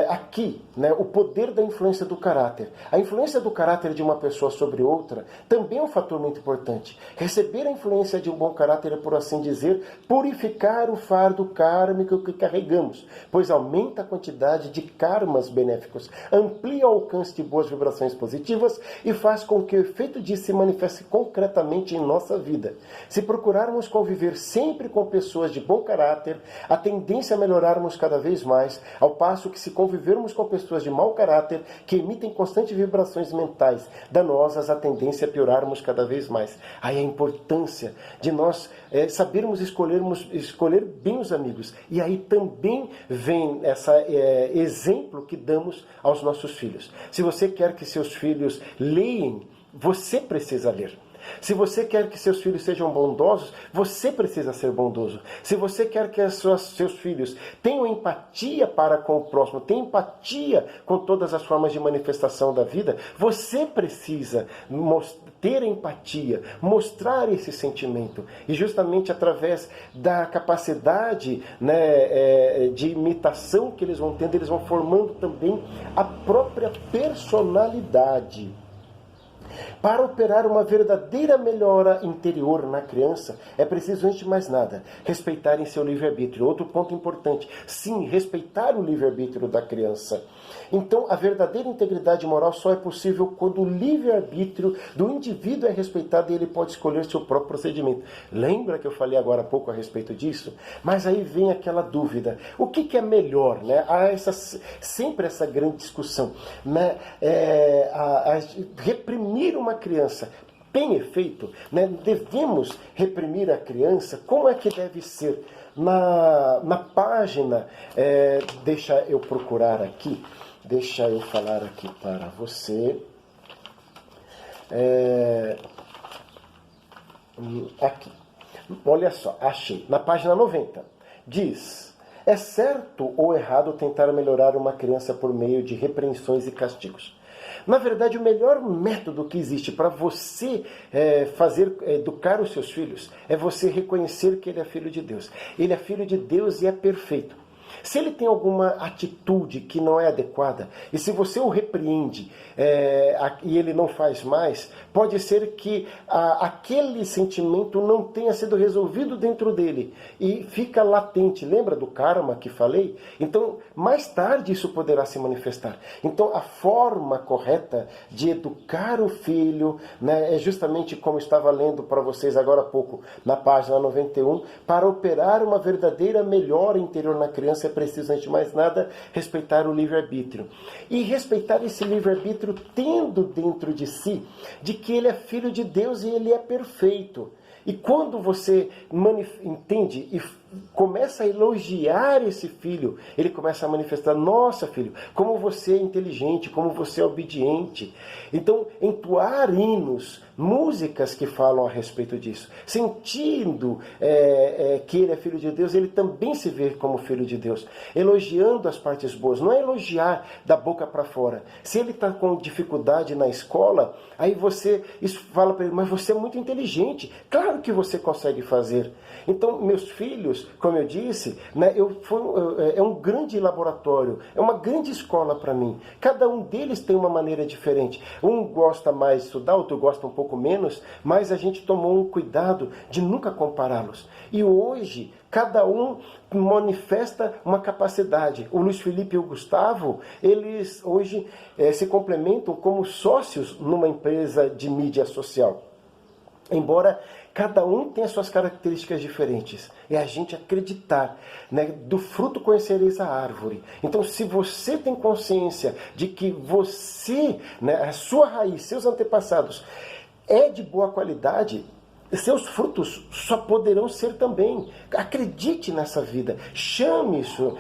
aqui, né, o poder da influência do caráter. A influência do caráter de uma pessoa sobre outra também é um fator muito importante. Receber a influência de um bom caráter é, por assim dizer, purificar o fardo kármico que carregamos, pois aumenta a quantidade de karmas benéficos, amplia o alcance de boas vibrações positivas e faz com que o efeito disso se manifeste concretamente em nossa vida. Se procurarmos conviver sempre com pessoas de bom caráter, a tendência é melhorarmos cada vez mais, ao passo que se convivermos com pessoas de mau caráter, que emitem constantes vibrações mentais danosas, a tendência é piorarmos cada vez mais. Aí a importância de nós sabermos escolher bem os amigos. E aí também vem esse exemplo que damos aos nossos filhos. Se você quer que seus filhos leem, você precisa ler. Se você quer que seus filhos sejam bondosos, você precisa ser bondoso. Se você quer que seus filhos tenham empatia para com o próximo, tenham empatia com todas as formas de manifestação da vida, você precisa ter empatia, mostrar esse sentimento. E justamente através da capacidade, né, de imitação que eles vão tendo, eles vão formando também a própria personalidade. Para operar uma verdadeira melhora interior na criança, é preciso, antes de mais nada, respeitarem seu livre-arbítrio. Outro ponto importante, sim, respeitar o livre-arbítrio da criança. Então, a verdadeira integridade moral só é possível quando o livre-arbítrio do indivíduo é respeitado e ele pode escolher seu próprio procedimento. Lembra que eu falei agora há pouco a respeito disso? Mas aí vem aquela dúvida. O que é melhor? Né? Há sempre essa grande discussão. Né? Reprimir uma criança tem efeito? Né? Devemos reprimir a criança? Como é que deve ser? Na página, deixa eu procurar aqui, deixa eu falar aqui para você. Aqui, olha só, achei, na página 90, diz: é certo ou errado tentar melhorar uma criança por meio de repreensões e castigos? Na verdade, o melhor método que existe para você educar os seus filhos é você reconhecer que ele é filho de Deus. Ele é filho de Deus e é perfeito. Se ele tem alguma atitude que não é adequada, e se você o repreende e ele não faz mais, pode ser que aquele sentimento não tenha sido resolvido dentro dele e fica latente. Lembra do karma que falei? Então, mais tarde isso poderá se manifestar. Então, a forma correta de educar o filho, né, é justamente como estava lendo para vocês agora há pouco, na página 91, para operar uma verdadeira melhora interior na criança é preciso, antes de mais nada, respeitar o livre-arbítrio. E respeitar esse livre-arbítrio tendo dentro de si de que ele é filho de Deus e ele é perfeito. E quando você entende começa a elogiar esse filho, ele começa a manifestar: nossa, filho, como você é inteligente, como você é obediente. Então, entoar hinos, músicas que falam a respeito disso, sentindo que ele é filho de Deus, ele também se vê como filho de Deus, elogiando as partes boas, não é elogiar da boca para fora. Se ele está com dificuldade na escola, aí isso fala para ele: mas você é muito inteligente, claro que você consegue fazer. Então, meus filhos, como eu disse, né, é um grande laboratório, é uma grande escola para mim. Cada um deles tem uma maneira diferente. Um gosta mais de estudar, outro gosta um pouco menos, mas a gente tomou um cuidado de nunca compará-los. E hoje, cada um manifesta uma capacidade. O Luiz Felipe e o Gustavo, eles hoje se complementam como sócios numa empresa de mídia social. Embora cada um tenha suas características diferentes. É a gente acreditar, né? Do fruto conhecereis a árvore. Então, se você tem consciência de que você, né, a sua raiz, seus antepassados, é de boa qualidade, seus frutos só poderão ser também. Acredite nessa vida. Chame isso,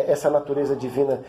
essa natureza divina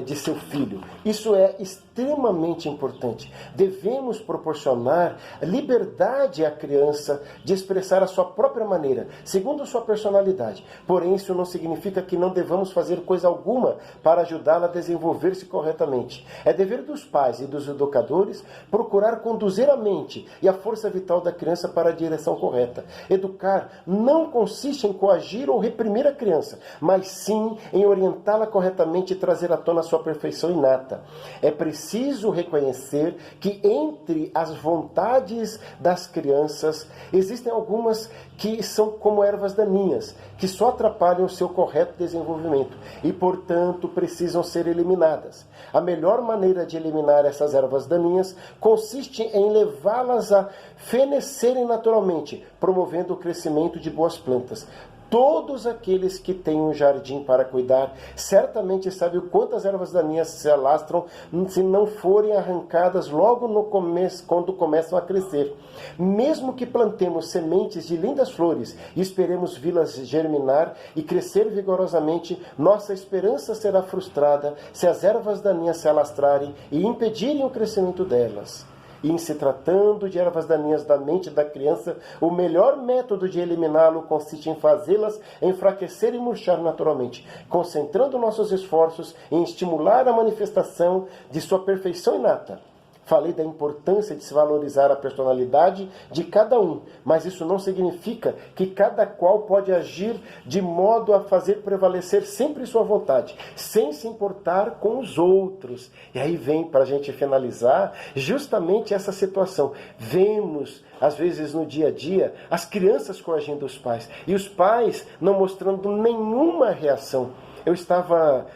de seu filho. Isso é extremamente importante. Devemos proporcionar liberdade à criança de expressar a sua própria maneira, segundo a sua personalidade. Porém, isso não significa que não devamos fazer coisa alguma para ajudá-la a desenvolver-se corretamente. É dever dos pais e dos educadores procurar conduzir a mente e a força vital da criança para a direção correta. Educar não consiste em coagir ou reprimir a criança, mas sim em orientá-la corretamente e trazer à tona a sua perfeição inata. É preciso reconhecer que entre as vontades das crianças existem algumas que são como ervas daninhas, que só atrapalham o seu correto desenvolvimento e, portanto, precisam ser eliminadas. A melhor maneira de eliminar essas ervas daninhas consiste em levá-las a fenescerem naturalmente, promovendo o crescimento de boas plantas. Todos aqueles que têm um jardim para cuidar certamente sabem o quanto as ervas daninhas se alastram se não forem arrancadas logo no começo, quando começam a crescer. Mesmo que plantemos sementes de lindas flores e esperemos vê-las germinar e crescer vigorosamente, nossa esperança será frustrada se as ervas daninhas se alastrarem e impedirem o crescimento delas. E em se tratando de ervas daninhas da mente da criança, o melhor método de eliminá-lo consiste em fazê-las enfraquecer e murchar naturalmente, concentrando nossos esforços em estimular a manifestação de sua perfeição inata. Falei da importância de se valorizar a personalidade de cada um, mas isso não significa que cada qual pode agir de modo a fazer prevalecer sempre sua vontade, sem se importar com os outros. E aí vem, para a gente finalizar, justamente essa situação. Vemos, às vezes no dia a dia, as crianças coagindo os pais, e os pais não mostrando nenhuma reação. Eu estava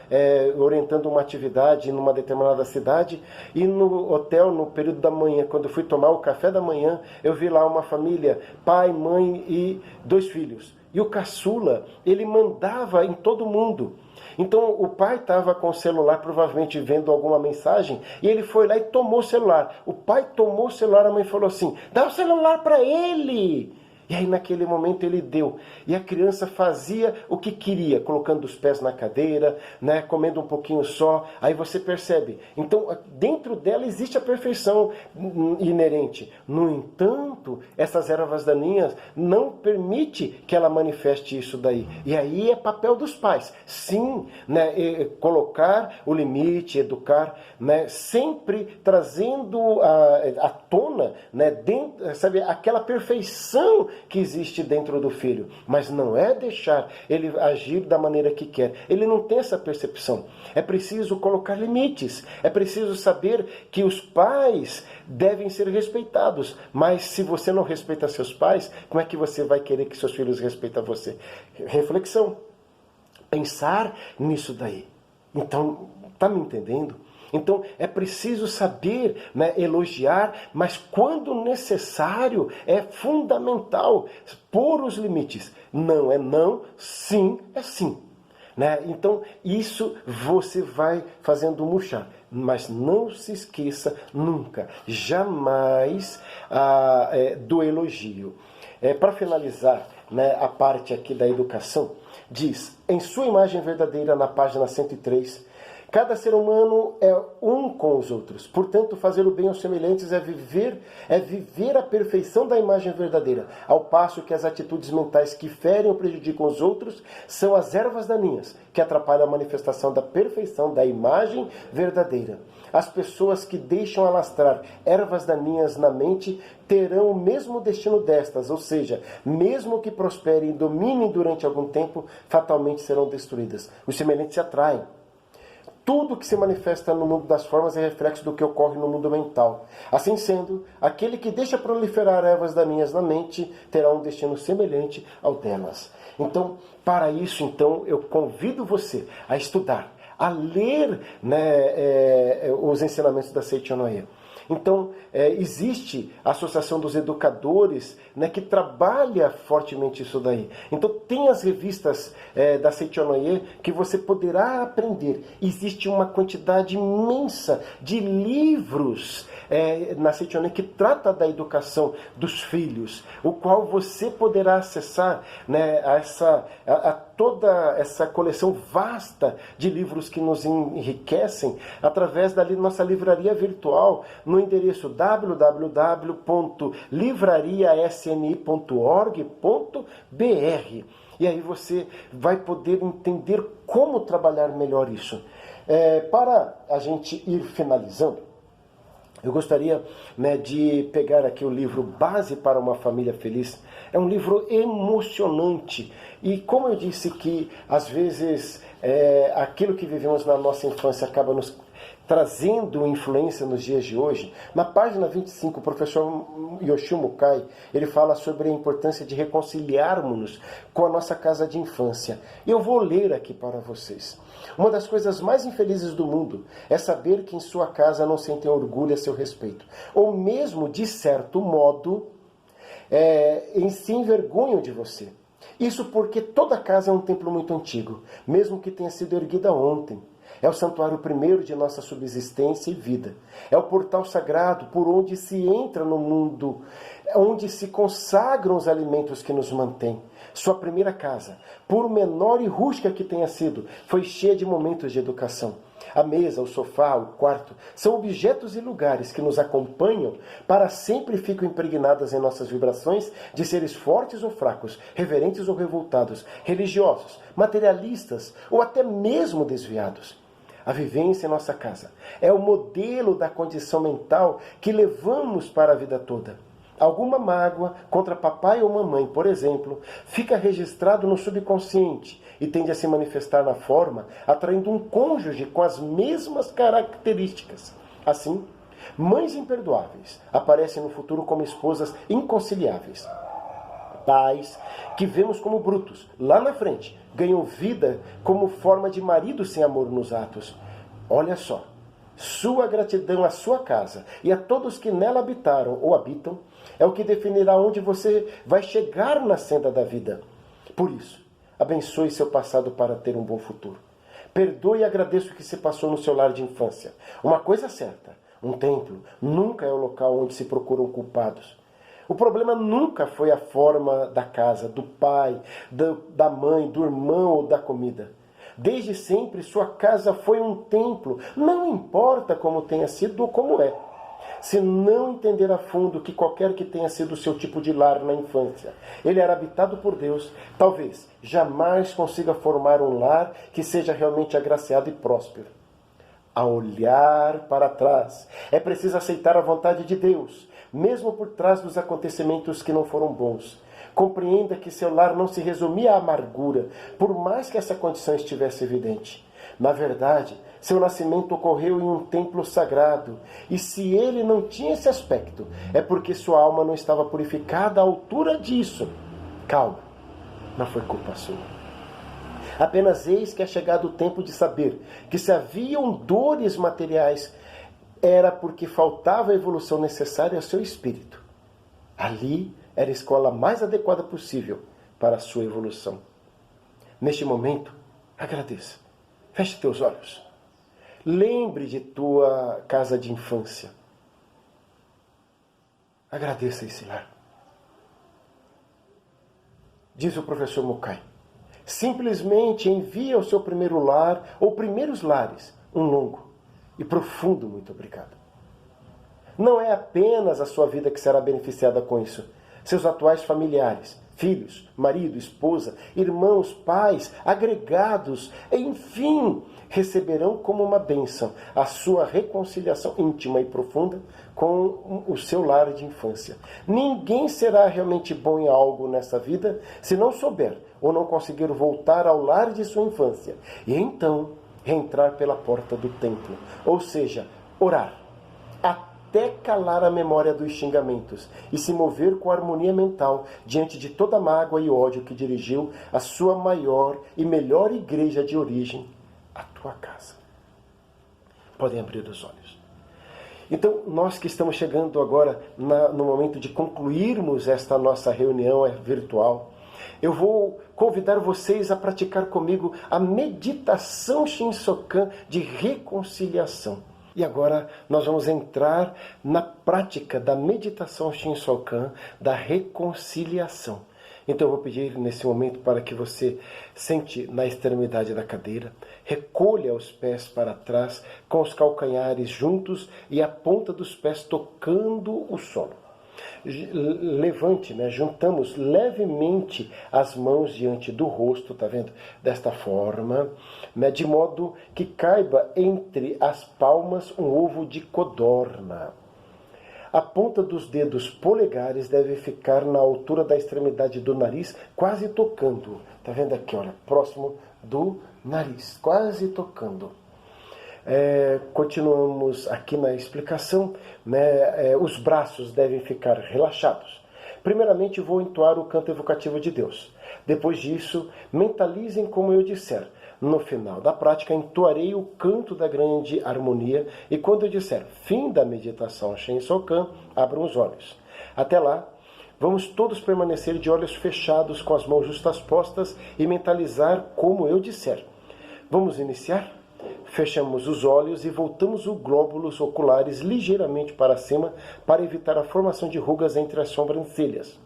orientando uma atividade numa determinada cidade e no hotel, no período da manhã, quando eu fui tomar o café da manhã, eu vi lá uma família, pai, mãe e 2 filhos. E o caçula, ele mandava em todo mundo. Então o pai estava com o celular, provavelmente vendo alguma mensagem, e ele foi lá e tomou o celular. O pai tomou o celular, a mãe falou assim: dá o celular para ele! E aí naquele momento ele deu. E a criança fazia o que queria, colocando os pés na cadeira, né, comendo um pouquinho só. Aí você percebe. Então dentro dela existe a perfeição inerente. No entanto, essas ervas daninhas não permite que ela manifeste isso daí. E aí é papel dos pais. Sim, né, colocar o limite, educar, né, sempre trazendo à tona, né, sabe, aquela perfeição que existe dentro do filho, mas não é deixar ele agir da maneira que quer. Ele não tem essa percepção. É preciso colocar limites, é preciso saber que os pais devem ser respeitados, mas se você não respeita seus pais, como é que você vai querer que seus filhos respeitem você? Reflexão, pensar nisso daí. Então, tá me entendendo? Então é preciso saber, né, elogiar, mas quando necessário é fundamental pôr os limites. Não é não, sim é sim. Né? Então isso você vai fazendo murchar. Mas não se esqueça nunca, jamais do elogio. Para finalizar, né, a parte aqui da educação, diz, em sua imagem verdadeira, na página 103, cada ser humano é um com os outros. Portanto, fazer o bem aos semelhantes é viver a perfeição da imagem verdadeira. Ao passo que as atitudes mentais que ferem ou prejudicam os outros são as ervas daninhas, que atrapalham a manifestação da perfeição da imagem verdadeira. As pessoas que deixam alastrar ervas daninhas na mente terão o mesmo destino destas, ou seja, mesmo que prosperem e dominem durante algum tempo, fatalmente serão destruídas. Os semelhantes se atraem. Tudo que se manifesta no mundo das formas é reflexo do que ocorre no mundo mental. Assim sendo, aquele que deixa proliferar ervas daninhas na mente terá um destino semelhante ao delas. Então, para isso, eu convido você a estudar, a ler, os ensinamentos da Seiichi Onoe. Então, existe a Associação dos Educadores, que trabalha fortemente isso daí. Então, tem as revistas da Seiichi Onoe que você poderá aprender. Existe uma quantidade imensa de livros na Seiichi Onoe que trata da educação dos filhos, o qual você poderá acessar, toda essa coleção vasta de livros que nos enriquecem através da nossa livraria virtual no endereço www.livrariasni.org.br. E aí você vai poder entender como trabalhar melhor isso. Para a gente ir finalizando, eu gostaria de pegar aqui o livro Base para uma Família Feliz. É um livro emocionante. E como eu disse que, às vezes, aquilo que vivemos na nossa infância acaba nos trazendo influência nos dias de hoje, na página 25, o professor Yoshio Mukai, ele fala sobre a importância de reconciliarmos-nos com a nossa casa de infância. E eu vou ler aqui para vocês. Uma das coisas mais infelizes do mundo é saber que em sua casa não sentem orgulho a seu respeito. Ou mesmo, de certo modo, se envergonham de você. Isso porque toda casa é um templo muito antigo, mesmo que tenha sido erguida ontem. É o santuário primeiro de nossa subsistência e vida. É o portal sagrado por onde se entra no mundo, onde se consagram os alimentos que nos mantêm. Sua primeira casa, por menor e rústica que tenha sido, foi cheia de momentos de educação. A mesa, o sofá, o quarto, são objetos e lugares que nos acompanham, para sempre ficam impregnadas em nossas vibrações de seres fortes ou fracos, reverentes ou revoltados, religiosos, materialistas ou até mesmo desviados. A vivência em nossa casa é o modelo da condição mental que levamos para a vida toda. Alguma mágoa contra papai ou mamãe, por exemplo, fica registrado no subconsciente e tende a se manifestar na forma, atraindo um cônjuge com as mesmas características. Assim, mães imperdoáveis aparecem no futuro como esposas inconciliáveis. Pais que vemos como brutos, lá na frente, ganham vida como forma de marido sem amor nos atos. Olha só, sua gratidão à sua casa e a todos que nela habitaram ou habitam é o que definirá onde você vai chegar na senda da vida. Por isso, abençoe seu passado para ter um bom futuro. Perdoe e agradeça o que se passou no seu lar de infância. Uma coisa certa, um templo nunca é o local onde se procuram culpados. O problema nunca foi a forma da casa, do pai, da mãe, do irmão ou da comida. Desde sempre, sua casa foi um templo, não importa como tenha sido ou como é. Se não entender a fundo que qualquer que tenha sido o seu tipo de lar na infância, ele era habitado por Deus, talvez jamais consiga formar um lar que seja realmente agraciado e próspero. A olhar para trás, é preciso aceitar a vontade de Deus, mesmo por trás dos acontecimentos que não foram bons. Compreenda que seu lar não se resumia à amargura, por mais que essa condição estivesse evidente. Na verdade, seu nascimento ocorreu em um templo sagrado, e se ele não tinha esse aspecto, é porque sua alma não estava purificada à altura disso. Calma, não foi culpa sua. Apenas eis que é chegado o tempo de saber que se haviam dores materiais, era porque faltava a evolução necessária ao seu espírito. Ali era a escola mais adequada possível para a sua evolução. Neste momento, agradeça. Feche teus olhos. Lembre de tua casa de infância. Agradeça esse lar. diz o professor Mukai. Simplesmente envie ao seu primeiro lar, ou primeiros lares, um longo e profundo muito obrigado. Não é apenas a sua vida que será beneficiada com isso. Seus atuais familiares, filhos, marido, esposa, irmãos, pais, agregados, enfim, receberão como uma bênção a sua reconciliação íntima e profunda com o seu lar de infância. Ninguém será realmente bom em algo nessa vida se não souber ou não conseguir voltar ao lar de sua infância e então reentrar pela porta do templo, ou seja, orar, até calar a memória dos xingamentos e se mover com harmonia mental diante de toda mágoa e ódio que dirigiu a sua maior e melhor igreja de origem, a tua casa. Podem abrir os olhos. Então, nós que estamos chegando agora no momento de concluirmos esta nossa reunião virtual, eu vou convidar vocês a praticar comigo a meditação Shinsokan de reconciliação. E agora nós vamos entrar na prática da meditação Shinsokan da reconciliação. Então eu vou pedir nesse momento para que você sente na extremidade da cadeira, recolha os pés para trás com os calcanhares juntos e a ponta dos pés tocando o solo. Levante, juntamos levemente as mãos diante do rosto, tá vendo? Desta forma, de modo que caiba entre as palmas um ovo de codorna. A ponta dos dedos polegares deve ficar na altura da extremidade do nariz, quase tocando. Tá vendo aqui, olha, próximo do nariz, quase tocando. Continuamos aqui na explicação, os braços devem ficar relaxados. Primeiramente vou entoar o canto evocativo de Deus. Depois disso, mentalizem como eu disser. No final da prática, entoarei o canto da grande harmonia e quando eu disser fim da meditação Shinsokan, abram os olhos. Até lá, vamos todos permanecer de olhos fechados com as mãos justas e mentalizar como eu disser. Vamos iniciar? Fechamos os olhos e voltamos os glóbulos oculares ligeiramente para cima para evitar a formação de rugas entre as sobrancelhas.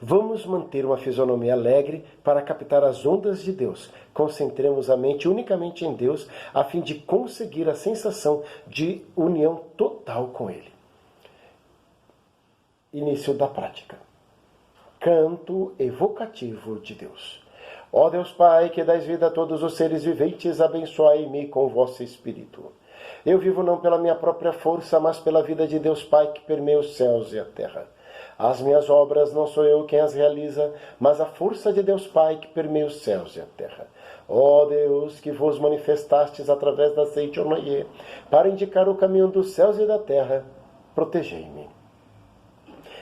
Vamos manter uma fisionomia alegre para captar as ondas de Deus. Concentremos a mente unicamente em Deus a fim de conseguir a sensação de união total com Ele. Início da prática. Canto evocativo de Deus. Ó Deus Pai, que dás vida a todos os seres viventes, abençoai-me com o vosso Espírito. Eu vivo não pela minha própria força, mas pela vida de Deus Pai que permeia os céus e a terra. As minhas obras não sou eu quem as realiza, mas a força de Deus Pai que permeia os céus e a terra. Ó Deus, que vos manifestastes através da Seichonoye, para indicar o caminho dos céus e da terra, protegei-me.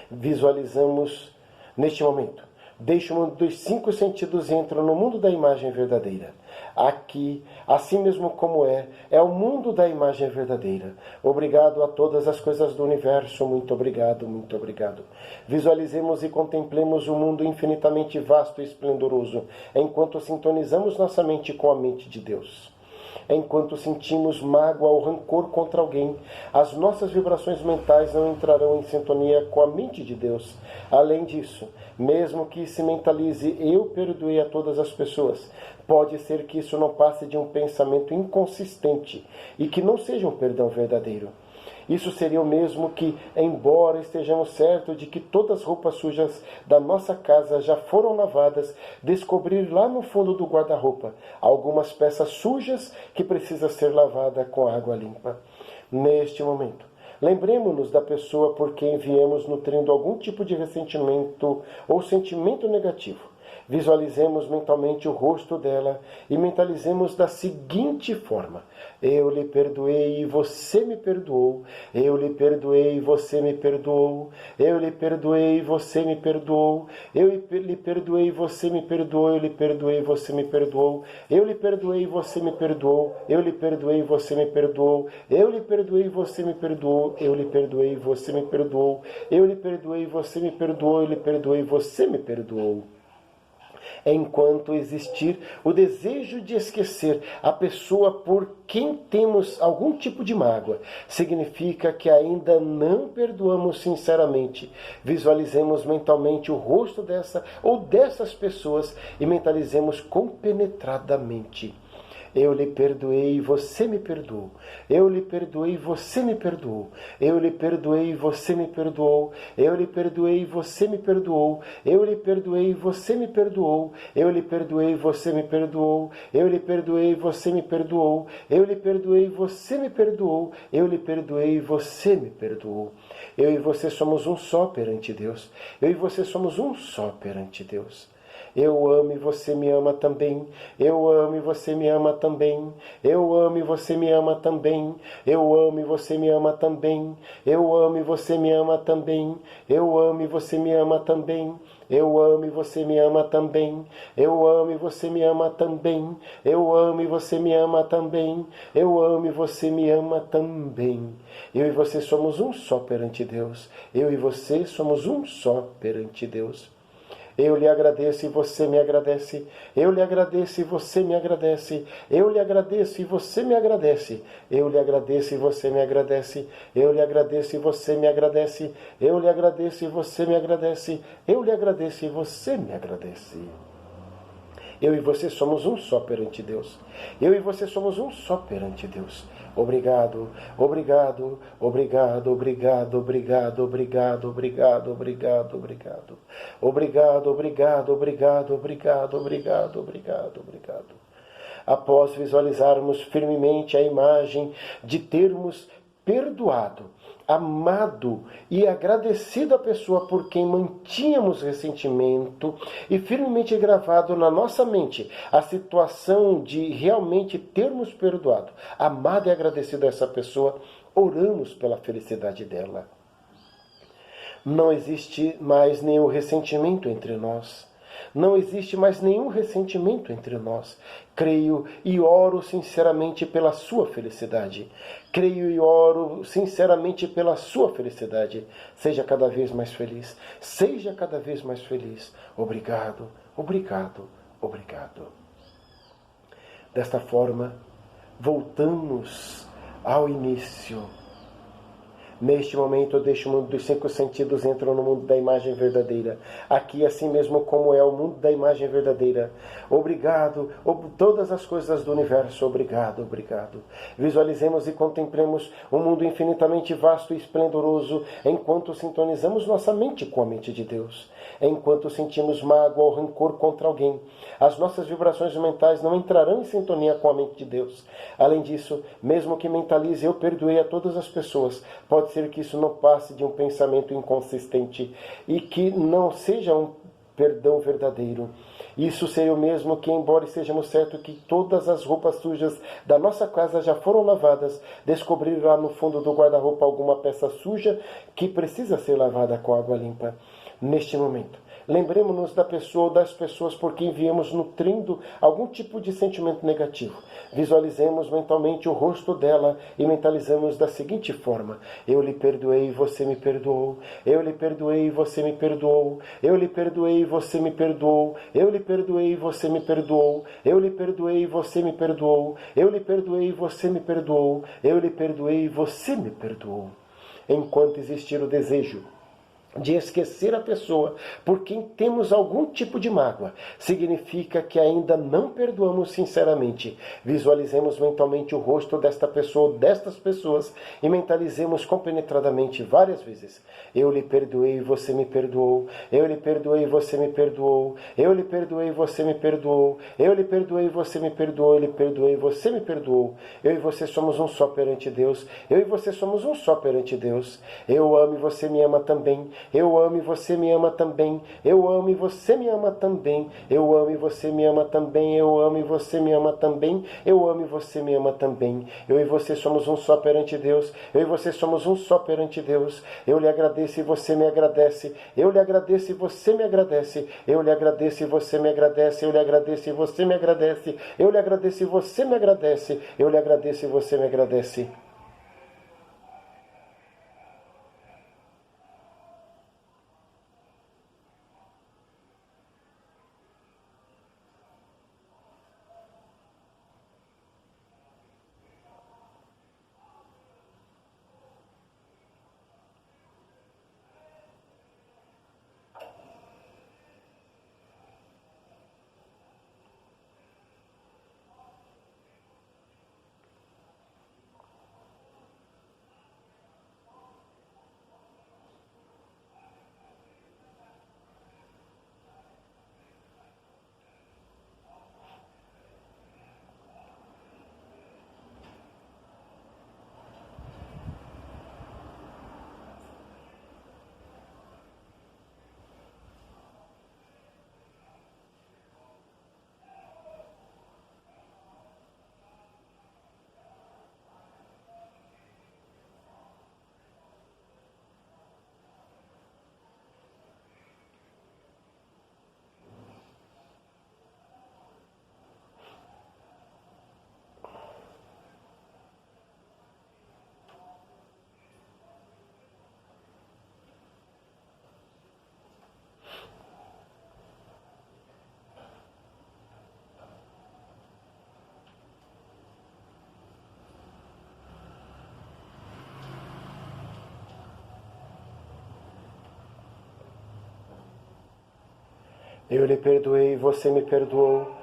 Visualizamos neste momento. Deixo o mundo dos 5 sentidos e entro no mundo da imagem verdadeira. Aqui, assim mesmo como é o mundo da imagem verdadeira. Obrigado a todas as coisas do universo. Muito obrigado, muito obrigado. Visualizemos e contemplemos o mundo infinitamente vasto e esplendoroso, enquanto sintonizamos nossa mente com a mente de Deus. Enquanto sentimos mágoa ou rancor contra alguém, as nossas vibrações mentais não entrarão em sintonia com a mente de Deus. Além disso, mesmo que se mentalize eu perdoei a todas as pessoas, pode ser que isso não passe de um pensamento inconsistente e que não seja um perdão verdadeiro. Isso seria o mesmo que, embora estejamos certos de que todas as roupas sujas da nossa casa já foram lavadas, descobrir lá no fundo do guarda-roupa algumas peças sujas que precisam ser lavadas com água limpa. Neste momento, lembremos-nos da pessoa por quem viemos nutrindo algum tipo de ressentimento ou sentimento negativo. Visualizemos mentalmente o rosto dela e mentalizemos da seguinte forma: eu lhe perdoei e você me perdoou. Eu lhe perdoei e você me perdoou. Eu lhe perdoei e você me perdoou. Eu lhe perdoei e você me perdoou. Eu lhe perdoei e você me perdoou. Eu lhe perdoei e você me perdoou. Eu lhe perdoei e você me perdoou. Eu lhe perdoei e você me perdoou. Eu lhe perdoei e você me perdoou. Eu lhe perdoei e você me perdoou. Eu lhe perdoei e você me perdoou. Enquanto existir o desejo de esquecer a pessoa por quem temos algum tipo de mágoa, significa que ainda não perdoamos sinceramente. Visualizemos mentalmente o rosto dessa ou dessas pessoas e mentalizemos compenetradamente. Eu lhe perdoei e você me perdoou. Eu lhe perdoei e você me perdoou. Eu lhe perdoei e você me perdoou. Eu lhe perdoei e você me perdoou. Eu lhe perdoei e você me perdoou. Eu lhe perdoei e você me perdoou. Eu lhe perdoei e você me perdoou. Eu lhe perdoei e você me perdoou. Eu lhe perdoei e você me perdoou. Eu e você somos um só perante Deus. Eu e você somos um só perante Deus. Eu amo e você me ama também. Eu amo e você me ama também. Eu amo e você me ama também. Eu amo e você me ama também. Eu amo e você me ama também. Eu amo e você me ama também. Eu amo e você me ama também. Eu amo e você me ama também. Eu amo e você me ama também. Eu amo e você me ama também. Eu e você somos um só perante Deus. Eu e você somos um só perante Deus. Eu lhe agradeço e você me agradece. Eu lhe agradeço e você me agradece. Eu lhe agradeço e você me agradece. Eu lhe agradeço e você me agradece. Eu lhe agradeço e você me agradece. Eu lhe agradeço e você me agradece. Eu lhe agradeço e você me agradece. Eu e você somos um só perante Deus. Eu e você somos um só perante Deus. Obrigado, obrigado, obrigado, obrigado, obrigado, obrigado, obrigado, obrigado, obrigado. Obrigado, obrigado, obrigado, obrigado, obrigado, obrigado, obrigado. Após visualizarmos firmemente a imagem de termos perdoado, amado e agradecido a pessoa por quem mantínhamos ressentimento e firmemente gravado na nossa mente a situação de realmente termos perdoado, amado e agradecido a essa pessoa, oramos pela felicidade dela. Não existe mais nenhum ressentimento entre nós. Não existe mais nenhum ressentimento entre nós. Creio e oro sinceramente pela sua felicidade. Creio e oro sinceramente pela sua felicidade. Seja cada vez mais feliz. Seja cada vez mais feliz. Obrigado, obrigado, obrigado. Desta forma, voltamos ao início. Neste momento eu deixo o mundo dos 5 sentidos e entro no mundo da imagem verdadeira. Aqui, assim mesmo como é o mundo da imagem verdadeira. Obrigado, todas as coisas do universo, obrigado, obrigado. Visualizemos e contemplemos um mundo infinitamente vasto e esplendoroso, enquanto sintonizamos nossa mente com a mente de Deus. Enquanto sentimos mágoa ou rancor contra alguém, as nossas vibrações mentais não entrarão em sintonia com a mente de Deus. Além disso, mesmo que mentalize eu perdoei a todas as pessoas, pode ser que isso não passe de um pensamento inconsistente e que não seja um perdão verdadeiro. Isso seria o mesmo que, embora estejamos certos que todas as roupas sujas da nossa casa já foram lavadas, descobrir lá no fundo do guarda-roupa alguma peça suja que precisa ser lavada com água limpa. Neste momento, lembremos-nos da pessoa ou das pessoas por quem viemos nutrindo algum tipo de sentimento negativo. Visualizemos mentalmente o rosto dela e mentalizamos da seguinte forma: eu lhe perdoei e você me perdoou. Eu lhe perdoei e você me perdoou. Eu lhe perdoei e você me perdoou. Eu lhe perdoei e você me perdoou. Eu lhe perdoei e você me perdoou. Eu lhe perdoei e você me perdoou. Eu lhe perdoei e você me perdoou. Enquanto existir o desejo de esquecer a pessoa por quem temos algum tipo de mágoa, significa que ainda não perdoamos sinceramente. Visualizemos mentalmente o rosto desta pessoa ou destas pessoas e mentalizemos compenetradamente várias vezes: eu lhe perdoei e você me perdoou. Eu lhe perdoei e você me perdoou. Eu lhe perdoei e você me perdoou. Eu lhe perdoei e você me perdoou. Eu lhe perdoei e você me perdoou. Eu e você somos um só perante Deus. Eu e você somos um só perante Deus. Eu amo e você me ama também. Eu amo e você me ama também. Eu amo e você me ama também. Eu amo e você me ama também. Eu amo e você me ama também. Eu amo e você me ama também. Eu e você somos um só perante Deus. Eu e você somos um só perante Deus. Eu lhe agradeço e você me agradece. Eu lhe agradeço e você me agradece. Eu lhe agradeço e você me agradece. Eu lhe agradeço e você me agradece. Eu lhe agradeço e você me agradece. Eu lhe agradeço e você me agradece. Eu lhe perdoei, você me perdoou.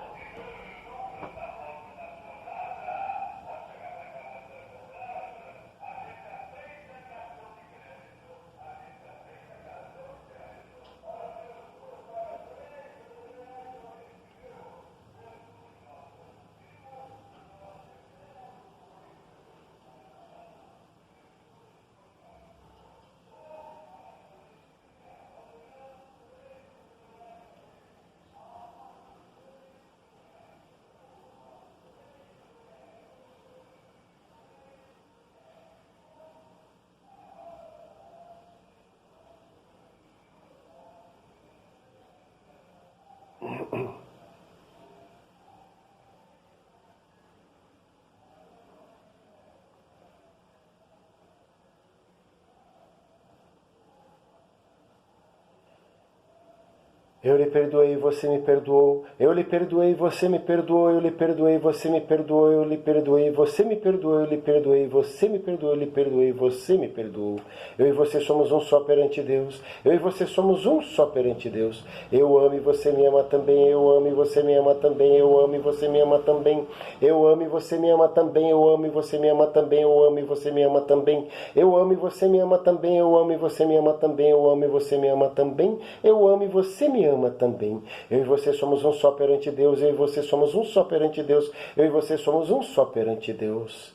Eu lhe perdoei, você me perdoou. Eu lhe perdoei, você me perdoou. Eu lhe perdoei, você me perdoou. Eu lhe perdoei, você me perdoou. Eu lhe perdoei, você me perdoou. Eu lhe perdoei, você me perdoou. Eu e você somos um só perante Deus. Eu e você somos um só perante Deus. Eu amo e você me ama também. Eu amo e você me ama também. Eu amo e você me ama também. Eu amo e você me ama também. Eu amo e você me ama também. Eu amo e você me ama também. Eu amo e você me ama também. Eu amo e você me ama também. Eu amo e você me ama também. Eu amo e você me ama também. Eu e você somos um só perante Deus. Eu e você somos um só perante Deus. Eu e você somos um só perante Deus.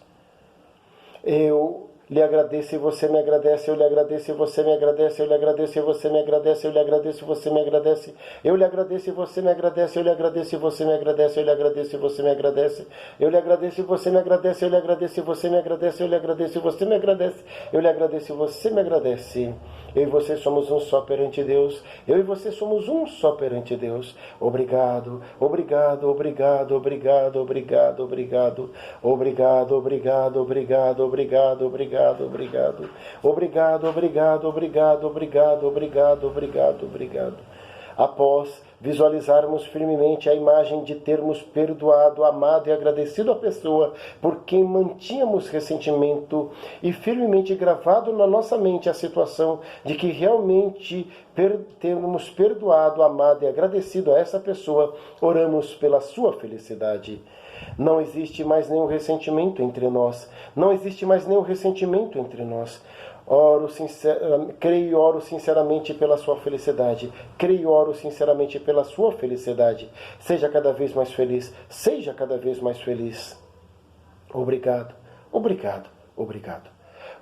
Eu lhe agradeço e você me agradece. Eu lhe agradeço e você me agradece. Eu lhe agradeço e você me agradece. Eu lhe agradeço e você me agradece. Eu lhe agradeço e você me agradece. Eu lhe agradeço e você me agradece. Eu lhe agradeço e você me agradece. Eu lhe agradeço e você me agradece. Eu lhe agradeço e você me agradece. Eu lhe agradeço e você me agradece. Eu lhe agradeço e você me agradece. Eu e você somos um só perante Deus. Eu e você somos um só perante Deus. Obrigado, obrigado, obrigado, obrigado, obrigado, obrigado. Obrigado, obrigado, obrigado, obrigado, obrigado, obrigado. Obrigado, obrigado, obrigado, obrigado, obrigado, obrigado, obrigado. Após visualizarmos firmemente a imagem de termos perdoado, amado e agradecido a pessoa por quem mantínhamos ressentimento e firmemente gravado na nossa mente a situação de que realmente termos perdoado, amado e agradecido a essa pessoa, oramos pela sua felicidade. Não existe mais nenhum ressentimento entre nós. Não existe mais nenhum ressentimento entre nós. Creio e oro sinceramente pela sua felicidade. Creio e oro sinceramente pela sua felicidade. Seja cada vez mais feliz. Seja cada vez mais feliz. Obrigado, obrigado, obrigado.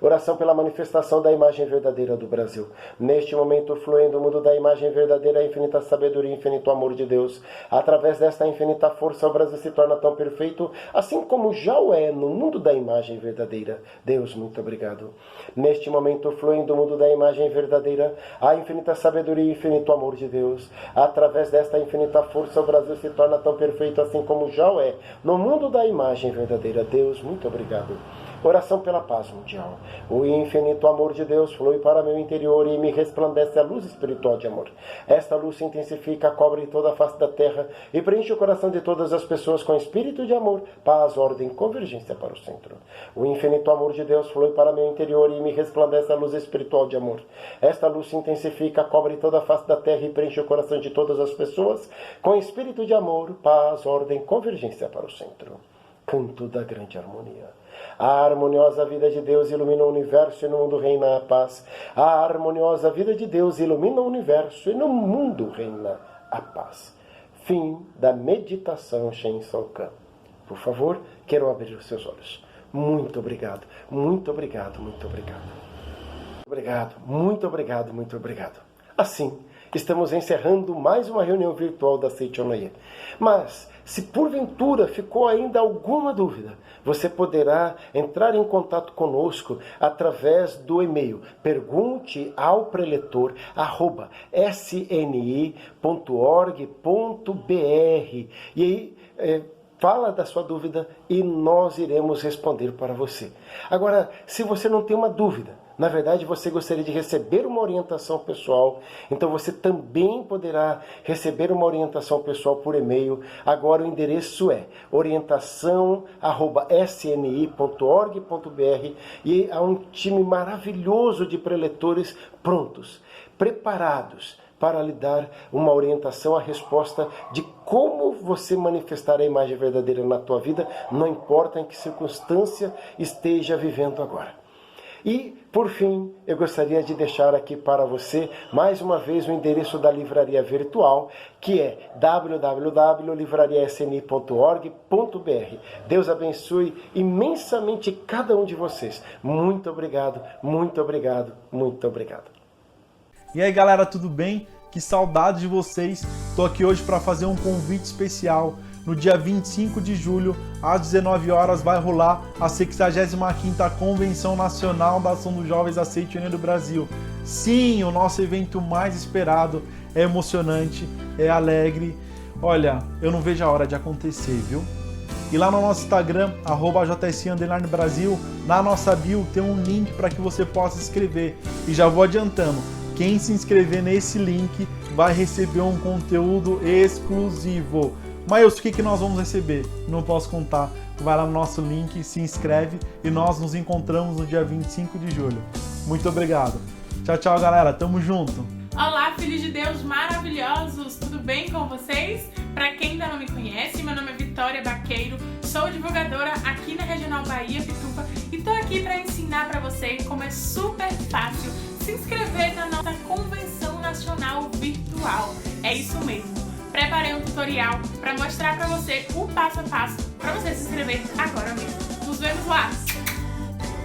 Oração pela manifestação da imagem verdadeira do Brasil. Neste momento, fluindo o mundo da imagem verdadeira, a infinita sabedoria e infinito amor de Deus. Através desta infinita força, o Brasil se torna tão perfeito, assim como já o é no mundo da imagem verdadeira. Deus, muito obrigado. Neste momento, fluindo o mundo da imagem verdadeira, a infinita sabedoria e infinito amor de Deus. Através desta infinita força, o Brasil se torna tão perfeito, assim como já o é no mundo da imagem verdadeira. Deus, muito obrigado. Oração pela paz mundial. O infinito amor de Deus flui para meu interior e me resplandece a luz espiritual de amor. Esta luz se intensifica, cobre toda a face da terra e preenche o coração de todas as pessoas com espírito de amor, paz, ordem, convergência para o centro. O infinito amor de Deus flui para meu interior e me resplandece a luz espiritual de amor. Esta luz se intensifica, cobre toda a face da terra e preenche o coração de todas as pessoas com espírito de amor, paz, ordem, convergência para o centro. Canto da grande harmonia. A harmoniosa vida de Deus ilumina o universo e no mundo reina a paz. A harmoniosa vida de Deus ilumina o universo e no mundo reina a paz. Fim da meditação Shen Sokan. Por favor, queiram abrir os seus olhos. Muito obrigado, muito obrigado, muito obrigado. Obrigado, muito obrigado, muito obrigado. Assim, estamos encerrando mais uma reunião virtual da Seichonoye. Mas, se porventura ficou ainda alguma dúvida, você poderá entrar em contato conosco através do e-mail pergunteaopreletor@sni.org.br e aí fala da sua dúvida e nós iremos responder para você. Agora, se você não tem uma dúvida, na verdade você gostaria de receber uma orientação pessoal, então você também poderá receber uma orientação pessoal por e-mail. Agora o endereço é orientação@sni.org.br e há um time maravilhoso de preletores prontos, preparados para lhe dar uma orientação, a resposta de como você manifestar a imagem verdadeira na tua vida, não importa em que circunstância esteja vivendo agora. E, por fim, eu gostaria de deixar aqui para você, mais uma vez, o endereço da livraria virtual, que é www.livrariasni.org.br. Deus abençoe imensamente cada um de vocês. Muito obrigado, muito obrigado, muito obrigado. E aí, galera, tudo bem? Que saudade de vocês. Estou aqui hoje para fazer um convite especial. No dia 25 de julho, às 19 horas, vai rolar a 65ª Convenção Nacional da Ação dos Jovens Aceite Unido do Brasil. Sim, o nosso evento mais esperado, é emocionante, é alegre. Olha, eu não vejo a hora de acontecer, viu? E lá no nosso Instagram, @JSC_Brasil, na nossa bio tem um link para que você possa se inscrever. E já vou adiantando, quem se inscrever nesse link vai receber um conteúdo exclusivo. Mas o que nós vamos receber? Não posso contar. Vai lá no nosso link, se inscreve e nós nos encontramos no dia 25 de julho. Muito obrigado. Tchau, tchau, galera. Tamo junto. Olá, filhos de Deus maravilhosos. Tudo bem com vocês? Para quem ainda não me conhece, meu nome é Vitória Baqueiro. Sou divulgadora aqui na Regional Bahia Pituba e tô aqui para ensinar para você como é super fácil se inscrever na nossa Convenção Nacional Virtual. É isso mesmo. Preparei um tutorial para mostrar para você o passo a passo para você se inscrever agora mesmo. Nos vemos lá!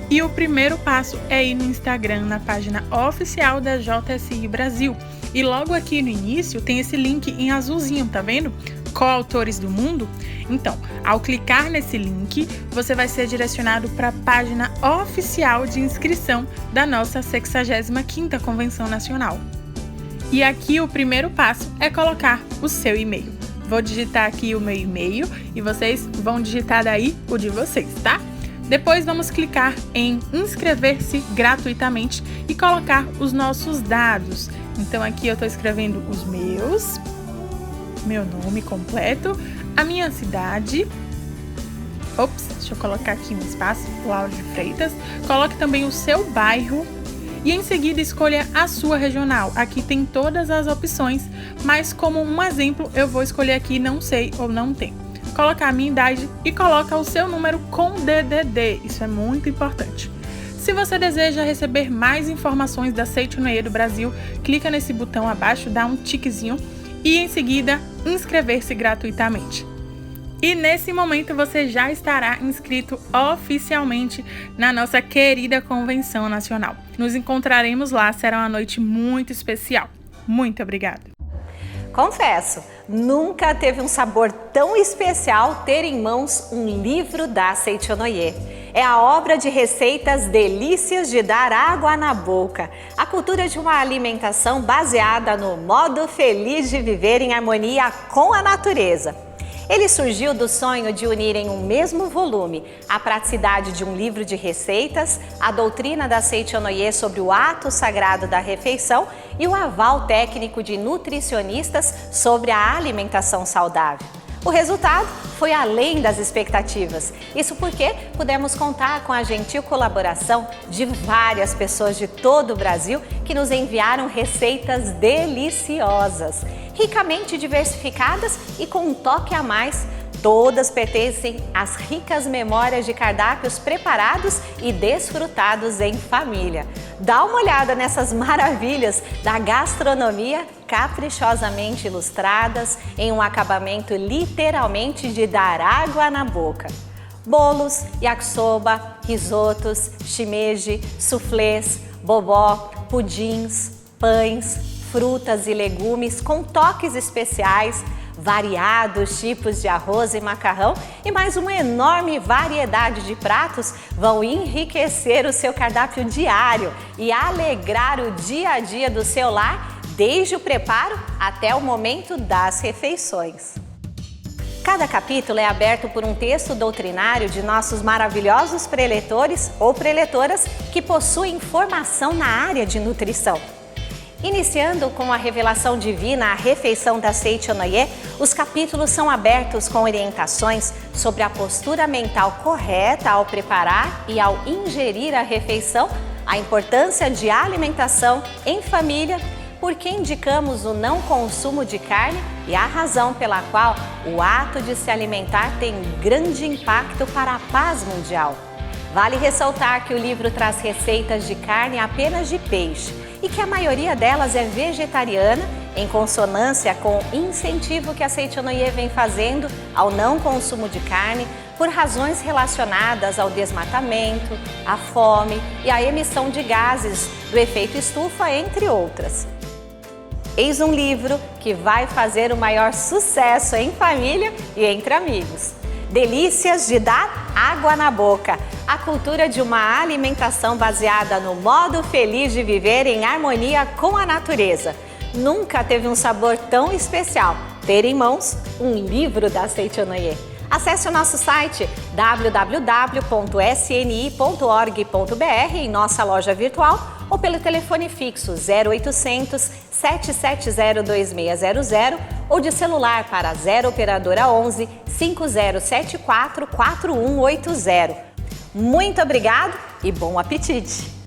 E o primeiro passo é ir no Instagram, na página oficial da JSI Brasil. E logo aqui no início tem esse link em azulzinho, tá vendo? Coautores do Mundo. Então, ao clicar nesse link, você vai ser direcionado para a página oficial de inscrição da nossa 65ª Convenção Nacional. E aqui o primeiro passo é colocar o seu e-mail. Vou digitar aqui o meu e-mail e vocês vão digitar daí o de vocês, tá? Depois vamos clicar em inscrever-se gratuitamente e colocar os nossos dados. Então aqui eu estou escrevendo os meus, meu nome completo, a minha cidade. Ops, deixa eu colocar aqui um espaço, Lauro de Freitas. Coloque também o seu bairro. E em seguida escolha a sua regional. Aqui tem todas as opções, mas como um exemplo eu vou escolher aqui não sei ou não tem. Coloca a minha idade e coloca o seu número com DDD, isso é muito importante. Se você deseja receber mais informações da Aceite Unido do Brasil, clica nesse botão abaixo, dá um tiquezinho e em seguida inscrever-se gratuitamente. E nesse momento você já estará inscrito oficialmente na nossa querida Convenção Nacional. Nos encontraremos lá, será uma noite muito especial. Muito obrigada! Confesso, nunca teve um sabor tão especial ter em mãos um livro da Aceite Unido. É a obra de receitas delícias de dar água na boca. A cultura de uma alimentação baseada no modo feliz de viver em harmonia com a natureza. Ele surgiu do sonho de unir em um mesmo volume a praticidade de um livro de receitas, a doutrina da Aceite Unido sobre o ato sagrado da refeição e o aval técnico de nutricionistas sobre a alimentação saudável. O resultado foi além das expectativas. Isso porque pudemos contar com a gentil colaboração de várias pessoas de todo o Brasil que nos enviaram receitas deliciosas, ricamente diversificadas e com um toque a mais. Todas pertencem às ricas memórias de cardápios preparados e desfrutados em família. Dá uma olhada nessas maravilhas da gastronomia caprichosamente ilustradas em um acabamento literalmente de dar água na boca. Bolos, yakisoba, risotos, shimeji, soufflés, bobó, pudins, pães, frutas e legumes com toques especiais, variados tipos de arroz e macarrão e mais uma enorme variedade de pratos vão enriquecer o seu cardápio diário e alegrar o dia a dia do seu lar, desde o preparo até o momento das refeições. Cada capítulo é aberto por um texto doutrinário de nossos maravilhosos preletores ou preletoras que possuem formação na área de nutrição. Iniciando com a revelação divina, a refeição da Aceite Unido, os capítulos são abertos com orientações sobre a postura mental correta ao preparar e ao ingerir a refeição, a importância de alimentação em família. por que indicamos o não consumo de carne e a razão pela qual o ato de se alimentar tem grande impacto para a paz mundial. Vale ressaltar que o livro traz receitas de carne apenas de peixe e que a maioria delas é vegetariana, em consonância com o incentivo que a Seitonoye vem fazendo ao não consumo de carne por razões relacionadas ao desmatamento, à fome e à emissão de gases do efeito estufa, entre outras. Eis um livro que vai fazer o maior sucesso em família e entre amigos. Delícias de dar água na boca. A cultura de uma alimentação baseada no modo feliz de viver em harmonia com a natureza. Nunca teve um sabor tão especial ter em mãos um livro da Seitonoye. Acesse o nosso site www.sni.org.br em nossa loja virtual ou pelo telefone fixo 0800 770 2600 ou de celular para 0 operadora 11 5074 4180. Muito obrigado e bom apetite!